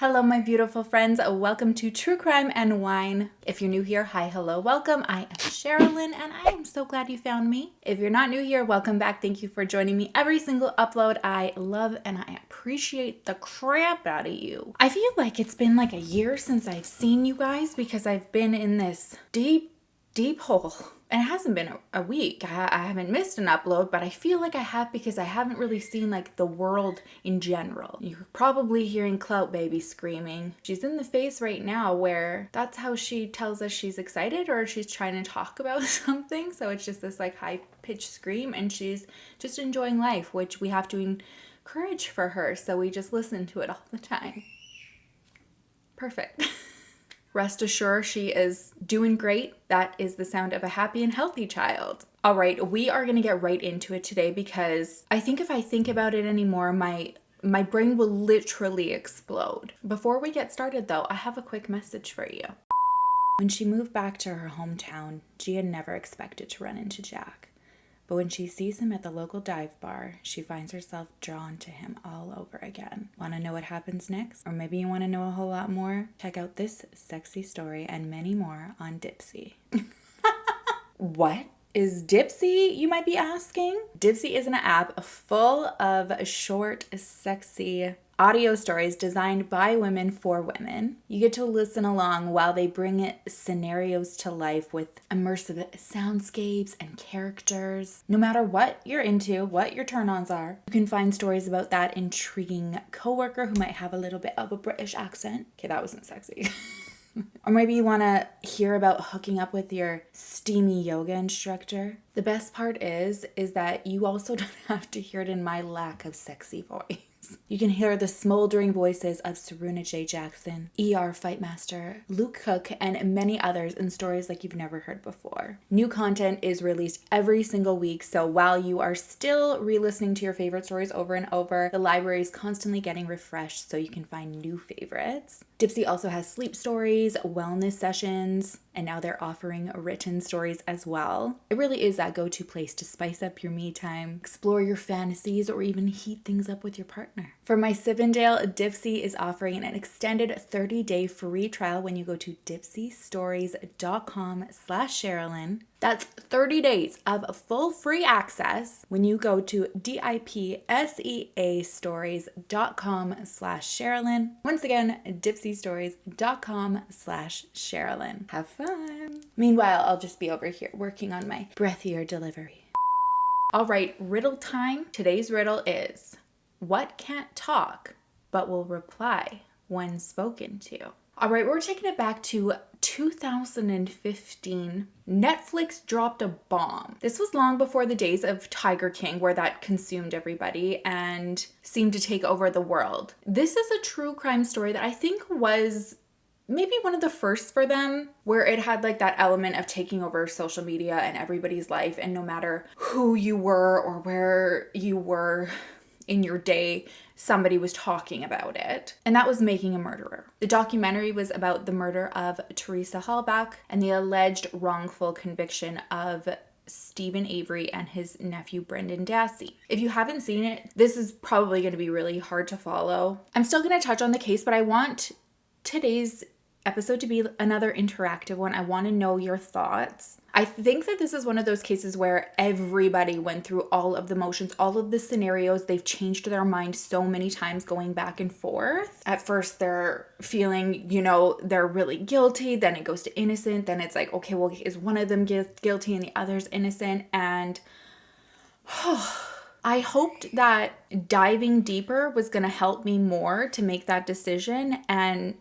Hello, my beautiful friends. Welcome to True Crime and Wine. If you're new here, hi, hello, welcome. I am Sherilyn, and I am so glad you found me. If you're not new here, welcome back. Thank you for joining me every single upload. I love and I appreciate the crap out of you. I feel like it's been like a year since I've seen you guys because I've been in this deep hole. And it hasn't been a week. I haven't missed an upload, but I feel like I have because I haven't really seen like the world in general. You're probably hearing Clout Baby screaming. She's in the phase right now where that's how she tells us she's excited or she's trying to talk about something. So it's just this like high-pitched scream and she's just enjoying life, which we have to encourage for her. So we just listen to it all the time. Perfect. Rest assured, she is doing great. That is the sound of a happy and healthy child. All right, we are going to get right into it today because I think if I think about it anymore, my brain will literally explode. Before we get started though, I have a quick message for you. When she moved back to her hometown, she had never expected to run into Jack. But when she sees him at the local dive bar, she finds herself drawn to him all over again. Want to know what happens next? Or maybe you want to know a whole lot more? Check out this sexy story and many more on Dipsea. What is Dipsea, you might be asking? Dipsea is an app full of short, sexy audio stories designed by women for women. You get to listen along while they bring scenarios to life with immersive soundscapes and characters. No matter what you're into, what your turn-ons are, you can find stories about that intriguing coworker who might have a little bit of a British accent. Okay, that wasn't sexy. Or maybe you want to hear about hooking up with your steamy yoga instructor. The best part is that you also don't have to hear it in my lack of sexy voice. You can hear the smoldering voices of Serena J. Jackson, ER Fightmaster, Luke Cook, and many others in stories like you've never heard before. New content is released every single week, so while you are still re-listening to your favorite stories over and over, the library is constantly getting refreshed so you can find new favorites. Dipsea also has sleep stories, wellness sessions, and now they're offering written stories as well. It really is that go-to place to spice up your me time, explore your fantasies, or even heat things up with your partner. For my Sivendale, Dipsea is offering an extended 30-day free trial when you go to dipseastories.com/Sherilyn. That's 30 days of full free access when you go to dipseastories.com/Sherilyn. Once again, dipseastories.com/Sherilyn. Have fun. Meanwhile, I'll just be over here working on my breathier delivery. All right, riddle time. Today's riddle is, what can't talk but will reply when spoken to? All right, we're taking it back to 2015. Netflix dropped a bomb. This was long before the days of Tiger King, where that consumed everybody and seemed to take over the world. This is a true crime story that I think was maybe one of the first for them, where it had like that element of taking over social media and everybody's life, and no matter who you were or where you were in your day, somebody was talking about it. And that was Making a Murderer. The documentary was about the murder of Teresa Halbach and the alleged wrongful conviction of Stephen Avery and his nephew Brendan Dassey. If you haven't seen it, this is probably going to be really hard to follow. I'm still going to touch on the case, but I want today's episode to be another interactive one. I want to know your thoughts. I think that this is one of those cases where everybody went through all of the motions, all of the scenarios. They've changed their mind so many times going back and forth. At first they're feeling, they're really guilty. Then it goes to innocent. Then it's like, okay, well, is one of them guilty and the other's innocent? And I hoped that diving deeper was going to help me more to make that decision, and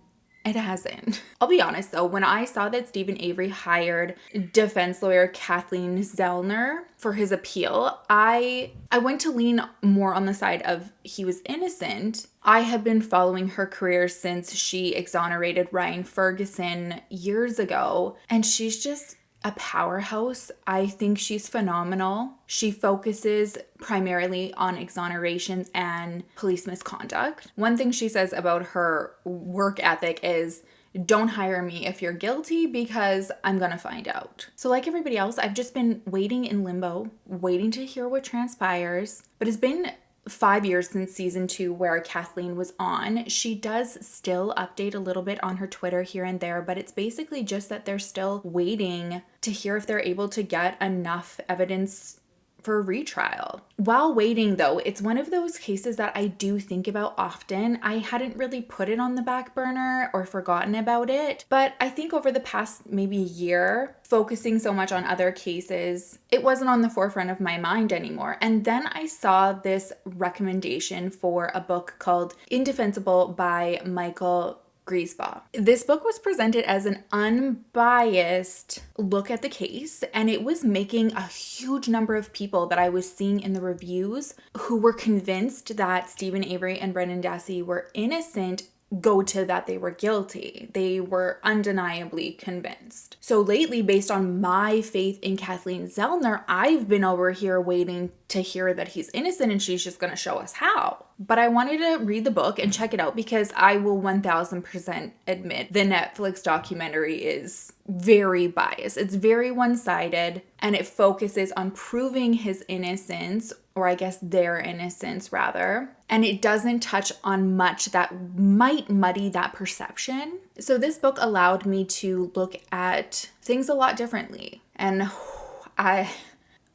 it hasn't. I'll be honest though, when I saw that Stephen Avery hired defense lawyer Kathleen Zellner for his appeal, I went to lean more on the side of he was innocent. I have been following her career since she exonerated Ryan Ferguson years ago, and she's just a powerhouse. I think she's phenomenal. She focuses primarily on exonerations and police misconduct. One thing she says about her work ethic is, don't hire me if you're guilty because I'm gonna find out. So like everybody else, I've just been waiting in limbo, waiting to hear what transpires. But it's been 5 years since season 2 where Kathleen was on. She does still update a little bit on her Twitter here and there, but it's basically just that they're still waiting to hear if they're able to get enough evidence for retrial. While waiting though, it's one of those cases that I do think about often. I hadn't really put it on the back burner or forgotten about it, but I think over the past maybe year, focusing so much on other cases, it wasn't on the forefront of my mind anymore. And then I saw this recommendation for a book called Indefensible by Michael Griesbach. This book was presented as an unbiased look at the case, and it was making a huge number of people that I was seeing in the reviews who were convinced that Stephen Avery and Brendan Dassey were innocent go to that they were guilty. They were undeniably convinced. So lately, based on my faith in Kathleen Zellner, I've been over here waiting to hear that he's innocent and she's just going to show us how. But I wanted to read the book and check it out because I will 1000% admit the Netflix documentary is very biased. It's very one-sided and it focuses on proving his innocence, or I guess their innocence rather. And it doesn't touch on much that might muddy that perception. So this book allowed me to look at things a lot differently. And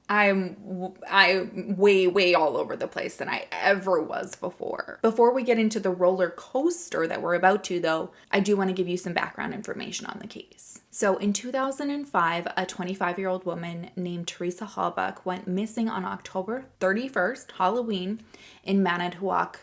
I'm way all over the place than I ever was before. Before we get into the roller coaster that we're about to though, I do want to give you some background information on the case. So in 2005, a 25-year-old woman named Teresa Halbach went missing on October 31st, Halloween, in Manitowoc,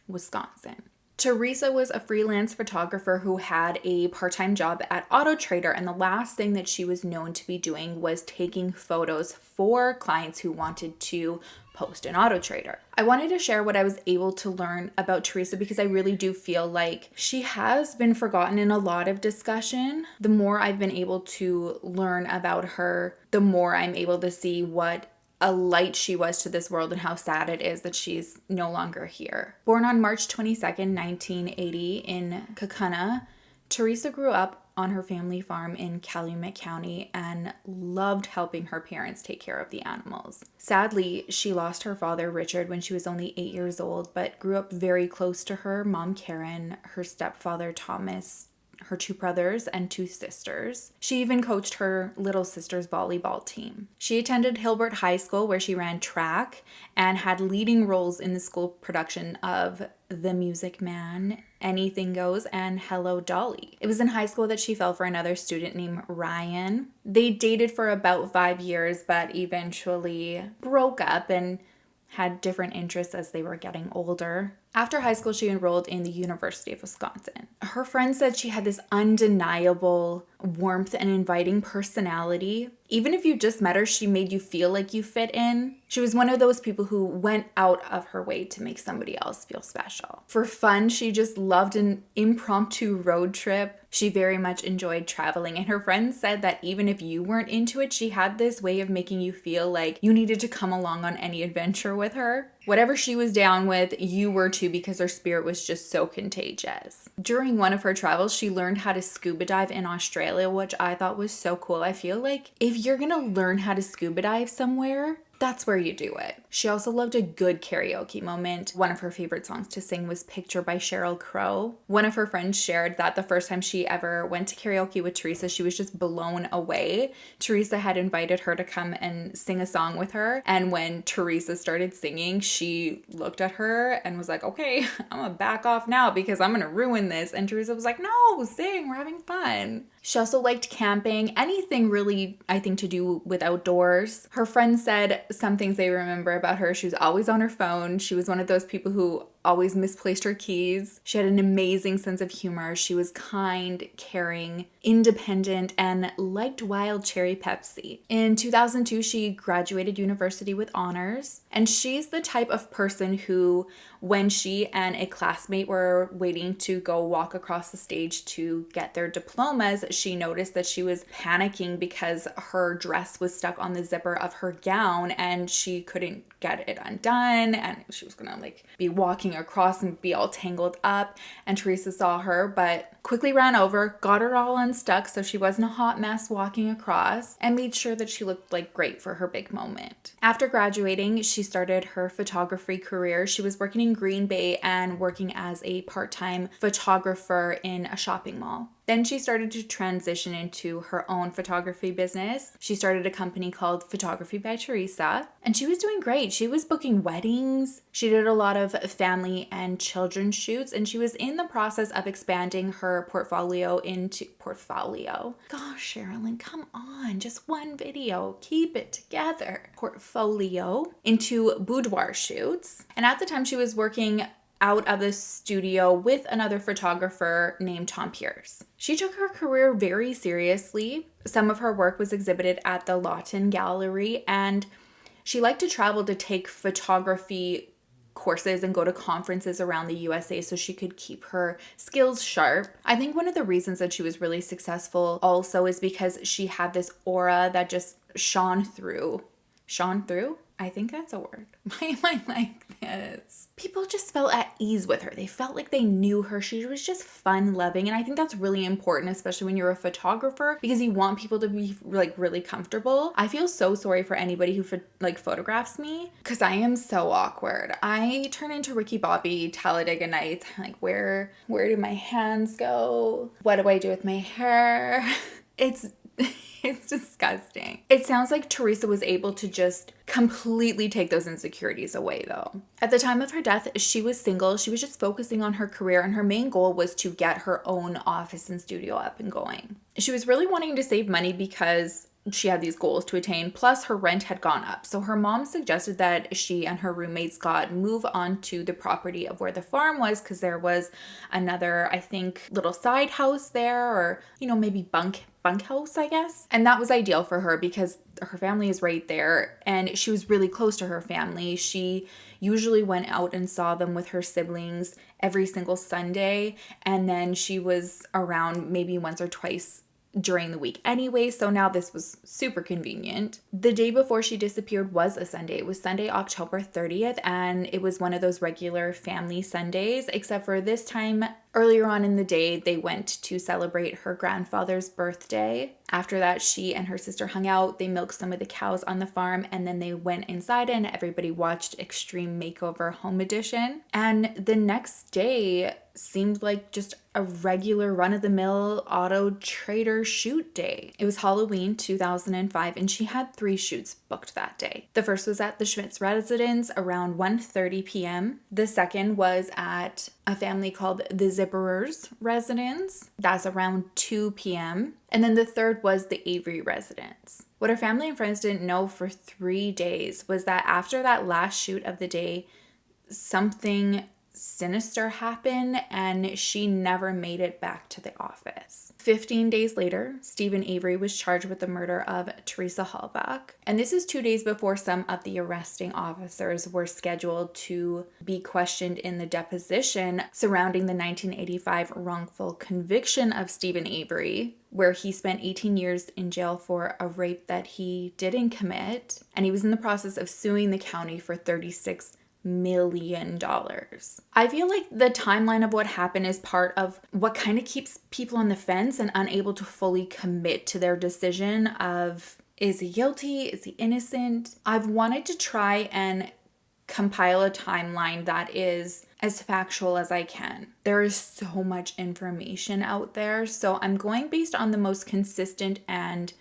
Wisconsin. Teresa was a freelance photographer who had a part-time job at Auto Trader, and the last thing that she was known to be doing was taking photos for clients who wanted to post in Auto Trader. I wanted to share what I was able to learn about Teresa because I really do feel like she has been forgotten in a lot of discussion. The more I've been able to learn about her, the more I'm able to see what a light she was to this world and how sad it is that she's no longer here. Born on March 22nd, 1980 in Kaukauna, Teresa grew up on her family farm in Calumet County and loved helping her parents take care of the animals. Sadly, she lost her father, Richard, when she was only 8 years old, but grew up very close to her mom, Karen, her stepfather, Thomas, her 2 brothers, and 2 sisters. She even coached her little sister's volleyball team. She attended Hilbert High School where she ran track and had leading roles in the school production of The Music Man, Anything Goes, and Hello, Dolly. It was in high school that she fell for another student named Ryan. They dated for about 5 years, but eventually broke up and had different interests as they were getting older. After high school, she enrolled in the University of Wisconsin. Her friends said she had this undeniable warmth and inviting personality. Even if you just met her, she made you feel like you fit in. She was one of those people who went out of her way to make somebody else feel special. For fun, she just loved an impromptu road trip. She very much enjoyed traveling, and her friends said that even if you weren't into it, she had this way of making you feel like you needed to come along on any adventure with her. Whatever she was down with, you were too, because her spirit was just so contagious. During one of her travels, she learned how to scuba dive in Australia, which I thought was so cool. I feel like if you're gonna learn how to scuba dive somewhere, that's where you do it. She also loved a good karaoke moment. One of her favorite songs to sing was Picture by Sheryl Crow. One of her friends shared that the first time she ever went to karaoke with Teresa, she was just blown away. Teresa had invited her to come and sing a song with her. And when Teresa started singing, she looked at her and was like, okay, I'm gonna back off now because I'm gonna ruin this. And Teresa was like, no, sing, we're having fun. She also liked camping, anything really, I think, to do with outdoors. Her friends said some things they remember about her. She was always on her phone. She was one of those people who always misplaced her keys. She had an amazing sense of humor. She was kind, caring, independent, and liked wild cherry Pepsi. In 2002, she graduated university with honors, and she's the type of person who, when she and a classmate were waiting to go walk across the stage to get their diplomas, she noticed that she was panicking because her dress was stuck on the zipper of her gown and she couldn't get it undone, and she was gonna be walking across and be all tangled up, and Teresa saw her, but quickly ran over, got her all unstuck so she wasn't a hot mess walking across, and made sure that she looked like great for her big moment. After graduating, she started her photography career. She was working in Green Bay and working as a part-time photographer in a shopping mall. Then she started to transition into her own photography business. She started a company called Photography by Teresa, and she was doing great. She was booking weddings. She did a lot of family and children shoots, and she was in the process of expanding her portfolio. Gosh, Sherilyn, come on, just one video. Keep it together. Portfolio into boudoir shoots. And at the time she was working out of the studio with another photographer named Tom Pierce. She took her career very seriously. Some of her work was exhibited at the Lawton Gallery, and she liked to travel to take photography courses and go to conferences around the USA so she could keep her skills sharp. I think one of the reasons that she was really successful also is because she had this aura that just shone through? I think that's a word. Why am I like this? People just felt at ease with her. They felt like they knew her. She was just fun loving. And I think that's really important, especially when you're a photographer, because you want people to be like really comfortable. I feel so sorry for anybody who photographs me, because I am so awkward. I turn into Ricky Bobby Talladega Nights. Like, where do my hands go? What do I do with my hair? It's disgusting. It sounds like Teresa was able to just completely take those insecurities away, though. At the time of her death, she was single. She was just focusing on her career, and her main goal was to get her own office and studio up and going. She was really wanting to save money because she had these goals to attain, plus her rent had gone up. So her mom suggested that she and her roommate Scott move on to the property of where the farm was, because there was another, I think, little side house there, or, maybe bunkhouse, I guess. And that was ideal for her because her family is right there, and she was really close to her family. She usually went out and saw them with her siblings every single Sunday, and then she was around maybe once or twice during the week anyway, so now this was super convenient. The day before she disappeared was a Sunday. It was Sunday, October 30th, and it was one of those regular family Sundays, except for this time, earlier on in the day, they went to celebrate her grandfather's birthday. After that, she and her sister hung out, they milked some of the cows on the farm, and then they went inside and everybody watched Extreme Makeover Home Edition. And the next day seemed like just a regular run-of-the-mill auto trader shoot day. It was Halloween 2005, and she had 3 shoots booked that day. The first was at the Schmidt's residence around 1:30 p.m. The second was at a family called the Zipperers residence. That's around 2 p.m. And then the third was the Avery residence. What her family and friends didn't know for 3 days was that after that last shoot of the day, something sinister happened, and she never made it back to the office. 15 days later, Stephen Avery was charged with the murder of Teresa Halbach. And this is 2 days before some of the arresting officers were scheduled to be questioned in the deposition surrounding the 1985 wrongful conviction of Stephen Avery, where he spent 18 years in jail for a rape that he didn't commit. And he was in the process of suing the county for $36 million. I feel like the timeline of what happened is part of what kind of keeps people on the fence and unable to fully commit to their decision of, is he guilty? Is he innocent? I've wanted to try and compile a timeline that is as factual as I can. There is so much information out there, so I'm going based on the most consistent and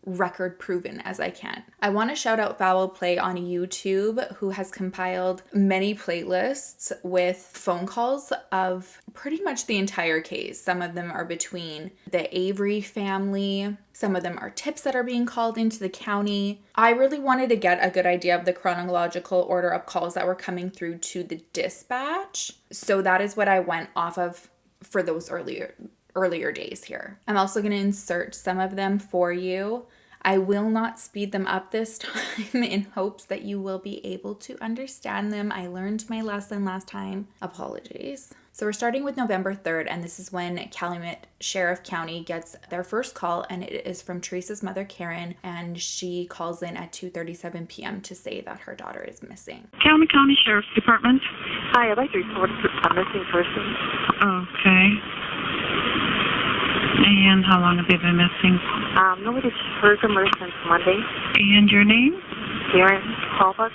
record proven as I can. I want to shout out Foul Play on YouTube, who has compiled many playlists with phone calls of pretty much the entire case. Some of them are between the Avery family. Some of them are tips that are being called into the county. I really wanted to get a good idea of the chronological order of calls that were coming through to the dispatch. So that is what I went off of for those earlier days here. I'm also going to insert some of them for you. I will not speed them up this time in hopes that you will be able to understand them. I learned my lesson last time. Apologies. So we're starting with November 3rd, and this is when Calumet Sheriff County gets their first call, and it is from Teresa's mother, Karen, and she calls in at 2:37 p.m. to say that her daughter is missing. Calumet County Sheriff's Department. Hi, I'd like to report a missing person. Okay. And how long have they been missing? Nobody's heard from her since Monday. And your name? Karen Halbach.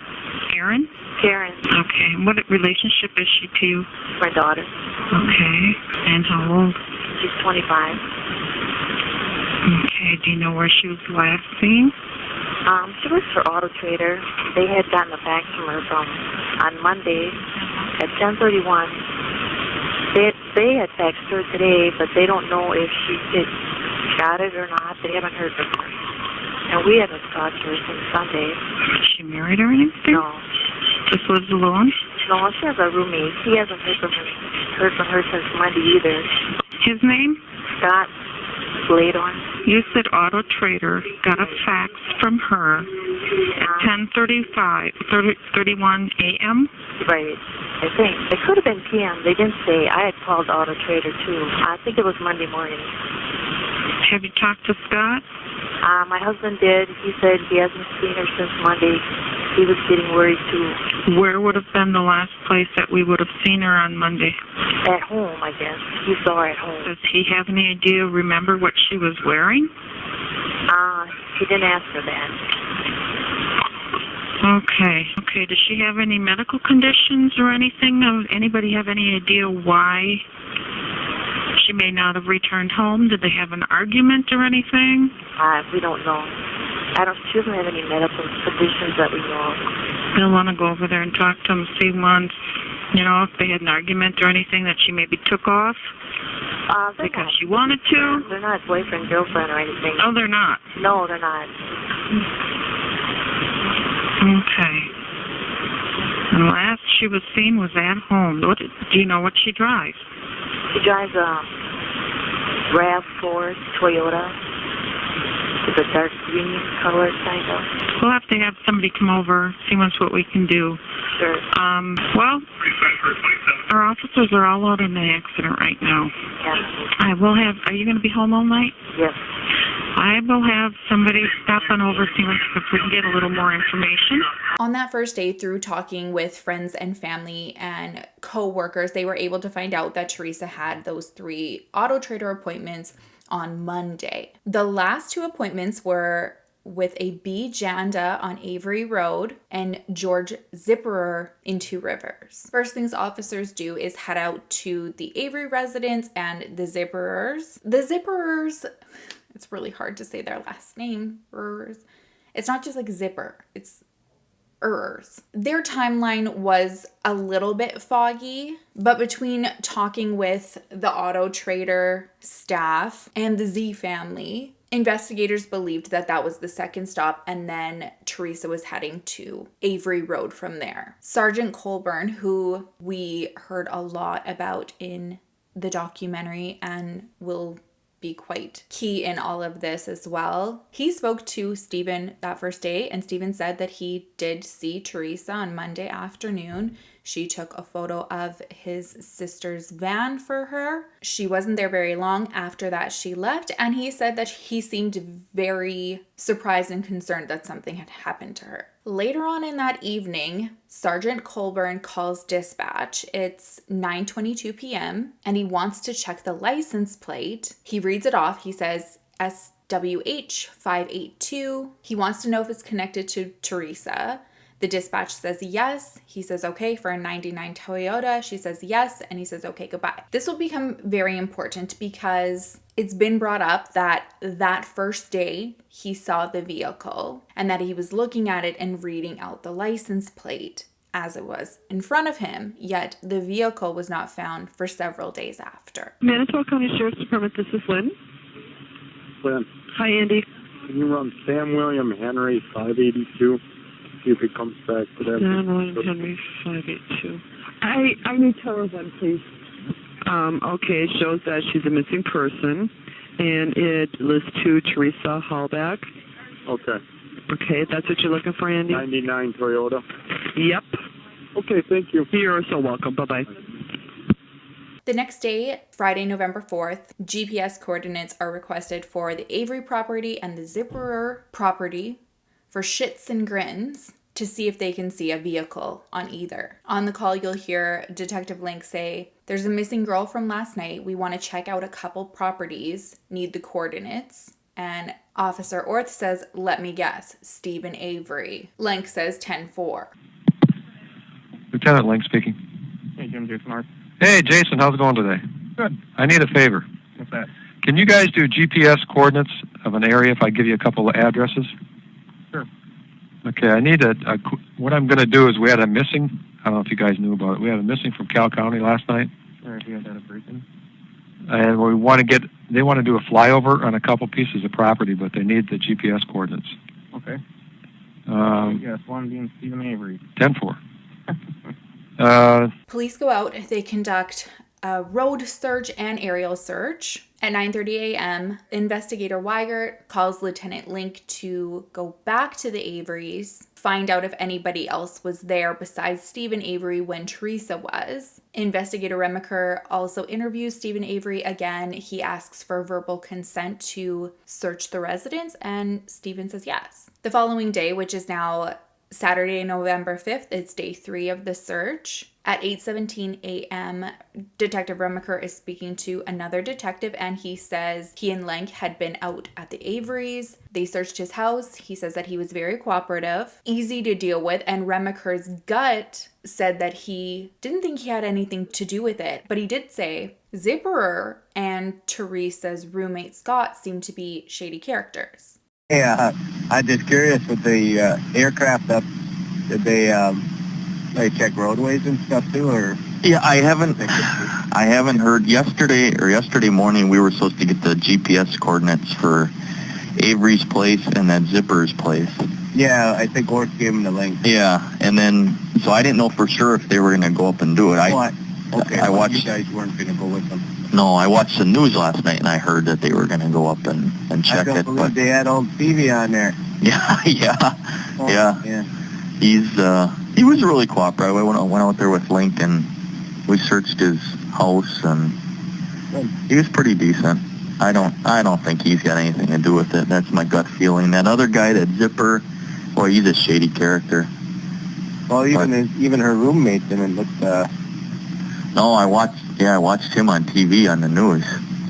Karen? Karen. Okay. What relationship is she to you? My daughter. Okay. And how old? She's 25. Okay. Do you know where she was last seen? She works for Auto Trader. They had gotten a fax from her on Monday at 10:31. They had faxed her today, but they don't know if she got it or not. They haven't heard from her. And we haven't talked to her since Sunday. Is she married or anything? No. Just lives alone? No, she has a roommate. He hasn't heard from her since Monday either. His name? Scott Bladorn. You said Auto Trader got a fax from her at 10:31 a.m.? Right. I think. It could have been p.m. They didn't say. I had called Auto Trader, too. I think it was Monday morning. Have you talked to Scott? My husband did. He said he hasn't seen her since Monday. He was getting worried, too. Where would have been the last place that we would have seen her on Monday? At home, I guess. He saw her at home. Does he have any idea, remember what she was wearing? He didn't ask her that. Okay. Okay. Does she have any medical conditions or anything? Anybody have any idea why she may not have returned home? Did they have an argument or anything? We don't know. She doesn't have any medical conditions that we know of. They'll want to go over there and talk to them, see once, if they had an argument or anything that she maybe took off because she wanted to. They're not boyfriend, girlfriend or anything. Oh, they're not? No, they're not. Okay. And last she was seen was at home. Do you know what she drives? She drives a RAV4 Toyota. It's a dark green color, kind of. We'll have to have somebody come over, see what we can do. Sure. Well, our officers are all out in the accident right now. Yeah. Are you going to be home all night? Yes. I will have somebody stop on over, see if we can get a little more information. On that first day, through talking with friends and family and co-workers, they were able to find out that Teresa had those 3 Auto Trader appointments on Monday. The last 2 appointments were with a B. Janda on Avery Road and George Zipperer in Two Rivers. First things officers do is head out to the Avery residence and the Zipperers. The Zipperers, it's really hard to say their last name. It's not just like zipper, it's Ers. Their timeline was a little bit foggy, but between talking with the Auto Trader staff and the Z family, investigators believed that that was the second stop, and then Teresa was heading to Avery Road from there. Sergeant Colburn, who we heard a lot about in the documentary and will be quite key in all of this as well. He spoke to Stephen that first day, and Stephen said that he did see Teresa on Monday afternoon. She took a photo of his sister's van for her. She wasn't there very long after that she left, and he said that he seemed very surprised and concerned that something had happened to her. Later on in that evening, Sergeant Colburn calls dispatch. It's 9:22 p.m. and he wants to check the license plate. He reads it off. He says SWH582. He wants to know if it's connected to Teresa. The dispatch says yes. He says okay for a 99 Toyota. She says yes, and he says okay, goodbye. This will become very important because it's been brought up that that first day he saw the vehicle and that he was looking at it and reading out the license plate as it was in front of him, yet the vehicle was not found for several days after. Manitoba County Sheriff's Department, this is Lynn. Lynn. Hi, Andy. Can you run Sam William Henry 582? See if he comes back to that. Sam William Henry 582. I need total one, please. Okay, it shows that she's a missing person, and it lists to Teresa Halbach. Okay. Okay, that's what you're looking for, Andy? 99 Toyota. Yep. Okay, thank you. You're so welcome. Bye-bye. The next day, Friday, November 4th, GPS coordinates are requested for the Avery property and the Zipperer property for shits and grins to see if they can see a vehicle on either. On the call, you'll hear Detective Link say, "There's a missing girl from last night. We want to check out a couple properties, need the coordinates." And Officer Orth says, "Let me guess, Stephen Avery." Link says 10-4. Lieutenant Link speaking. Hey, Jim, Jason Mark. Hey, Jason, how's it going today? Good. I need a favor. What's that? Can you guys do GPS coordinates of an area if I give you a couple of addresses? Sure. Okay, I need what I'm going to do is we had a missing, I don't know if you guys knew about it, we had a missing from Cal County last night. All right, we had that a briefing. And we want to they want to do a flyover on a couple pieces of property, but they need the GPS coordinates. Okay. Yes, one being Stephen Avery. 10-4. Police go out. They conduct a road search and aerial search. At 9:30 a.m., Investigator Weigert calls Lieutenant Link to go back to the Averys, find out if anybody else was there besides Stephen Avery when Teresa was. Investigator Remacher also interviews Stephen Avery again. He asks for verbal consent to search the residence, and Stephen says yes. The following day, which is now Saturday, November 5th, it's day 3 of the search. At 8:17 a.m., Detective Remacher is speaking to another detective, and he says he and Lenk had been out at the Averys. They searched his house. He says that he was very cooperative, easy to deal with, and Remacher's gut said that he didn't think he had anything to do with it. But he did say Zipperer and Teresa's roommate Scott seemed to be shady characters. Yeah, I'm just curious with the aircraft up, did they check roadways and stuff too, or? Yeah, I haven't heard. Yesterday morning we were supposed to get the GPS coordinates for Avery's place and that Zipper's place. Yeah, I think Orth gave him the link. Yeah, and then, so I didn't know for sure if they were going to go up and do it. I watched. You guys weren't going to go with them. No, I watched the news last night and I heard that they were going to go up and check it. I don't believe they had old Stevie on there. Yeah. He was really cooperative. I went out there with Link and we searched his house and he was pretty decent. I don't think he's got anything to do with it. That's my gut feeling. That other guy, that Zipper, boy, he's a shady character. Well, even her roommate didn't look. No, I watched him on TV on the news.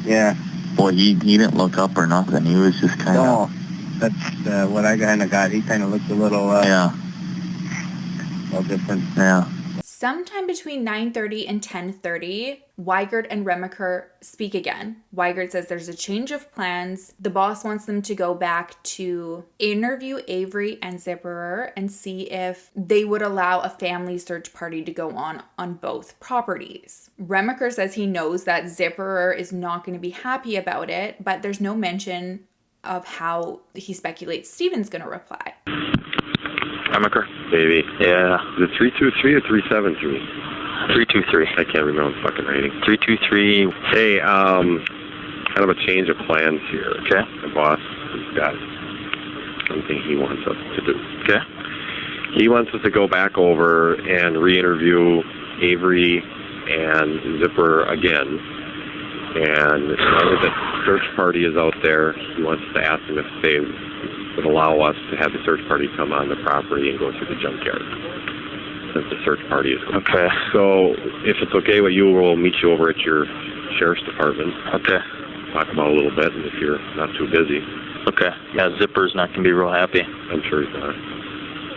Yeah. Boy, he didn't look up or nothing. He was just kind of. No, that's what I kind of got. He kind of looked a little. Yeah. A little different. Yeah. Sometime between 9:30 and 10:30, Weigert and Remacher speak again. Weigert says there's a change of plans. The boss wants them to go back to interview Avery and Zipperer and see if they would allow a family search party to go on both properties. Remacher says he knows that Zipperer is not going to be happy about it, but there's no mention of how he speculates Stephen's going to reply. Remacher? Baby. Yeah. Is it 323 or 373? 323. I can't remember the fucking rating. 323. Hey, kind of a change of plans here. Okay. The boss has got something he wants us to do. Okay. He wants us to go back over and re-interview Avery and Zipper again. And now that the search party is out there, he wants us to ask them if they would allow us to have the search party come on the property and go through the junkyard, since the search party is going. Okay. So if it's okay with you, we'll meet you over at your sheriff's department. Okay. Talk about it a little bit, and if you're not too busy. Okay. Yeah, Zipper's not going to be real happy. I'm sure he's not.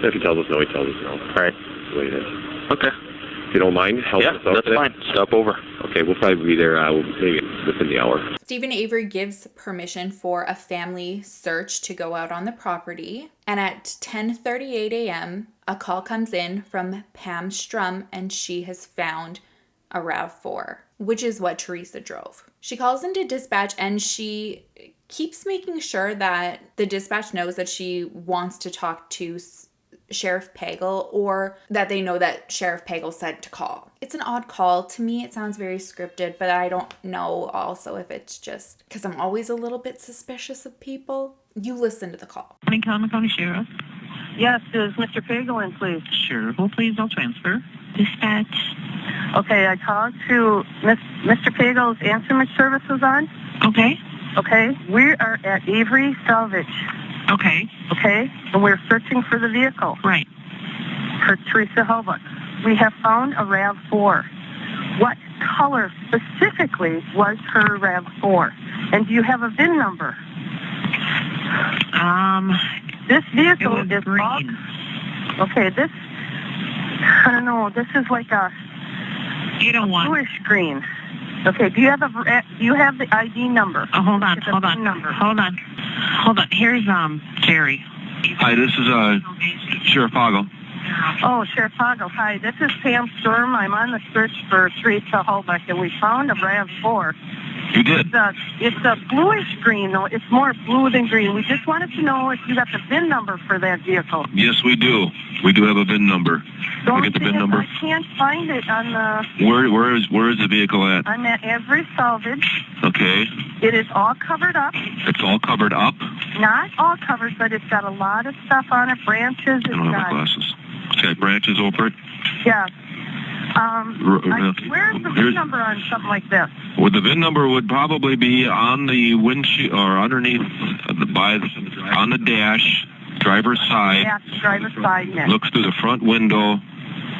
If he tells us no, he tells us no. All right. That's the way it is. Okay. If you don't mind, help us out. Yeah, that's fine. Stop over. Okay, we'll probably be there maybe within the hour. Stephen Avery gives permission for a family search to go out on the property. And at 10:38 a.m., a call comes in from Pam Strum, and she has found a RAV4, which is what Teresa drove. She calls into dispatch, and she keeps making sure that the dispatch knows that she wants to talk to Sheriff Pagel, or that they know that Sheriff Pagel said to call. It's an odd call. To me, it sounds very scripted, but I don't know also if it's just because I'm always a little bit suspicious of people. You listen to the call. Morning, County Sheriff. Yes, is Mr. Pagel in, please? Sure. Hold, please. I'll transfer. Dispatch. Okay, I called to Mr. Pagel's answering service was on. Okay. Okay, we are at Avery Salvage. Okay. Okay, and we're searching for the vehicle. Right. For Teresa Halbach. We have found a RAV4. What color specifically was her RAV4? And do you have a VIN number? This vehicle is green. Okay, this, I don't know, this is like a 801. bluish green. Okay, do you have the ID number? Oh, hold on. Here's Jerry. Hi, this is Sheriff Hoggle. Oh, Sheriff Hoggle. Hi, this is Pam Sturm. I'm on the search for Teresa Halbach, and we found a RAV4. You did? It's a bluish green, though. It's more blue than green. We just wanted to know if you got the VIN number for that vehicle. Yes, we do. We do have a VIN number. Can I get the VIN number? I can't find it on the... Where is the vehicle at? I'm at Avery Salvage. Okay. It is all covered up. It's all covered up? Not all covered, but it's got a lot of stuff on it. Branches. I don't have my glasses. It's got branches over it? Yeah. Where's the VIN number on something like this? Well, the VIN number would probably be on the windshield or underneath on the dash, driver's side. Yeah, driver's side, Nick. Looks through the front window.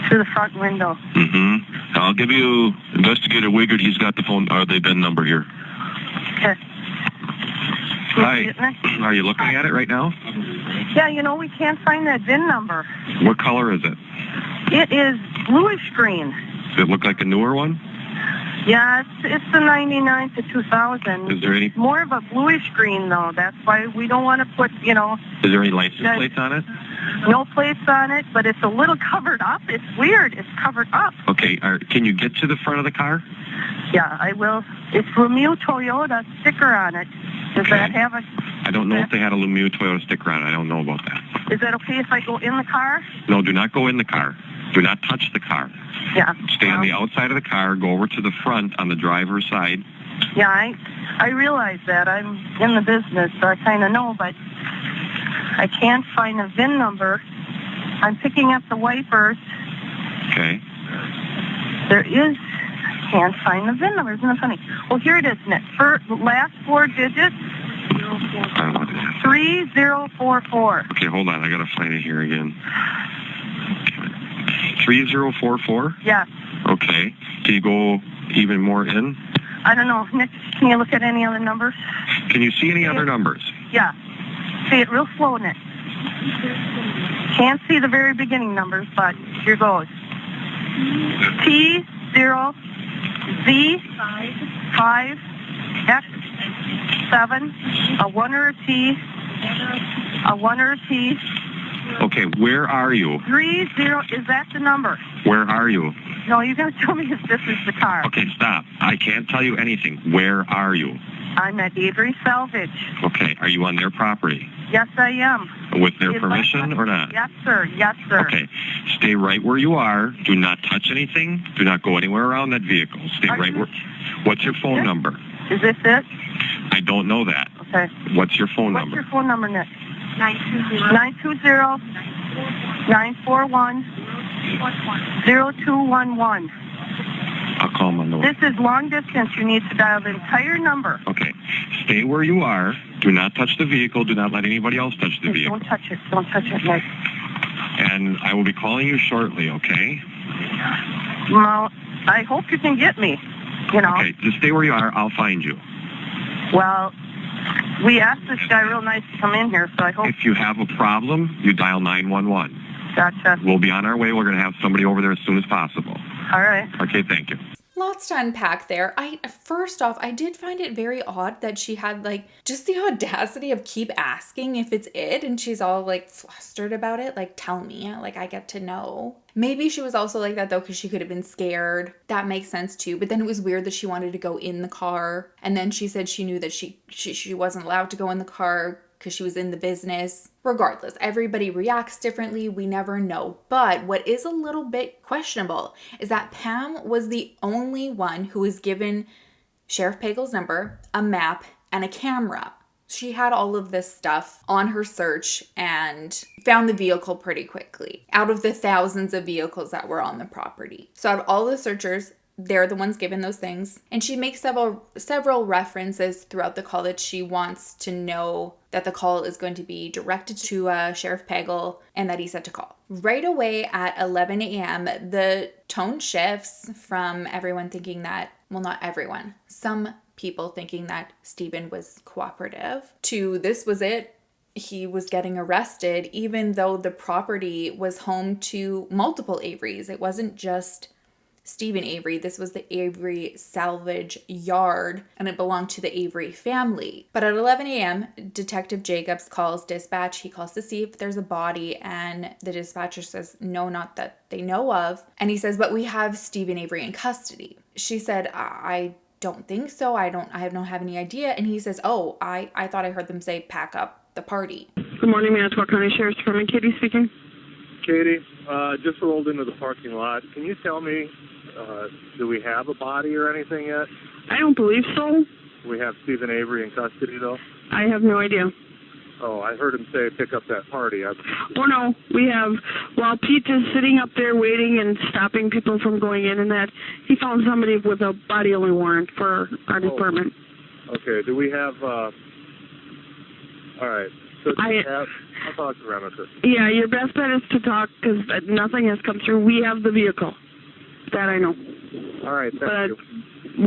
Through the front window. Mm-hmm. I'll give you Investigator Wiggert. He's got the VIN number here. Okay. Hi. Are you looking at it right now? Yeah, we can't find that VIN number. What color is it? It is bluish green. Does it look like a newer one? Yeah, it's the 99 to 2000. Is there any... It's more of a bluish green, though. That's why we don't want to put, Is there any license plates on it? No plates on it, but it's a little covered up. It's weird. It's covered up. Okay. Can you get to the front of the car? Yeah, I will. It's Lemieux Toyota sticker on it. Does that have a... I don't know if they had a Lemieux Toyota sticker on it. I don't know about that. Is that okay if I go in the car? No, do not go in the car. Do not touch the car. Yeah. Stay on the outside of the car. Go over to the front on the driver's side. Yeah, I realize that. I'm in the business, so I kind of know, but I can't find a VIN number. I'm picking up the wipers. Okay. Can't find the VIN number. Isn't that funny? Well, here it is, Nick. Last four digits. 3044. Okay, hold on. I got to find it here again. 3044? Yeah. Okay. Can you go even more in? I don't know. Nick, can you look at any other numbers? Can you see any other numbers? Yeah. See it real slow, Nick. Can't see the very beginning numbers, but here goes. T0 Z5 X7 a 1 or a T a 1 or a T. Okay, where are you? 30, is that the number? Where are you? No, you got to tell me if this is the car. Okay, stop. I can't tell you anything. Where are you? I'm at Avery Salvage. Okay, are you on their property? Yes, I am. With their permission or not? Yes, sir. Yes, sir. Okay, stay right where you are. Do not touch anything. Do not go anywhere around that vehicle. Stay right where... What's your phone number? Is this it? I don't know that. Okay. What's your phone number? What's your phone number, Nick? 920-941-0211. I'll call him on the way. This is long distance. You need to dial the entire number. Okay. Stay where you are. Do not touch the vehicle. Do not let anybody else touch the vehicle. Don't touch it. Don't touch it, Nick. And I will be calling you shortly, okay? Well, I hope you can get me, Okay, just stay where you are. I'll find you. Well, we asked this guy real nice to come in here, so I hope... If you have a problem, you dial 911. Gotcha. We'll be on our way. We're going to have somebody over there as soon as possible. All right. Okay, thank you. Lots to unpack there. First off, I did find it very odd that she had just the audacity of keep asking if it's it, and she's all flustered about it. Tell me, I get to know. Maybe she was also like that though because she could have been scared. That makes sense too. But then it was weird that she wanted to go in the car, and then she said she knew that she wasn't allowed to go in the car because she was in the business. Regardless, everybody reacts differently. We never know. But what is a little bit questionable is that Pam was the only one who was given Sheriff Pagel's number, a map, and a camera. She had all of this stuff on her search and found the vehicle pretty quickly out of the thousands of vehicles that were on the property. So out of all the searchers, they're the ones given those things. And she makes several references throughout the call that she wants to know that the call is going to be directed to Sheriff Pagel and that he said to call. Right away at 11 a.m., the tone shifts from everyone thinking that, well, not everyone, some people thinking that Stephen was cooperative to this was it. He was getting arrested, even though the property was home to multiple Averys. It wasn't just Stephen Avery. This was the Avery salvage yard, and it belonged to the Avery family. But at 11 a.m., Detective Jacobs calls dispatch. He calls to see if there's a body, and the dispatcher says, no, not that they know of. And he says, but we have Stephen Avery in custody. She said, I don't think so. I don't have any idea. And he says, oh, I thought I heard them say pack up the party. Good morning, Manitowoc County Sheriff's Department. Katie speaking. Katie, just rolled into the parking lot. Can you tell me, do we have a body or anything yet? I don't believe so. We have Stephen Avery in custody, though? I have no idea. Oh, I heard him say pick up that party. Oh, no, we have, while Pete is sitting up there waiting and stopping people from going in and that, he found somebody with a body only warrant for our department. Okay, do we have, all right. So I'll talk to Remiker. Yeah, your best bet is to talk because nothing has come through. We have the vehicle. That I know. All right, thank you.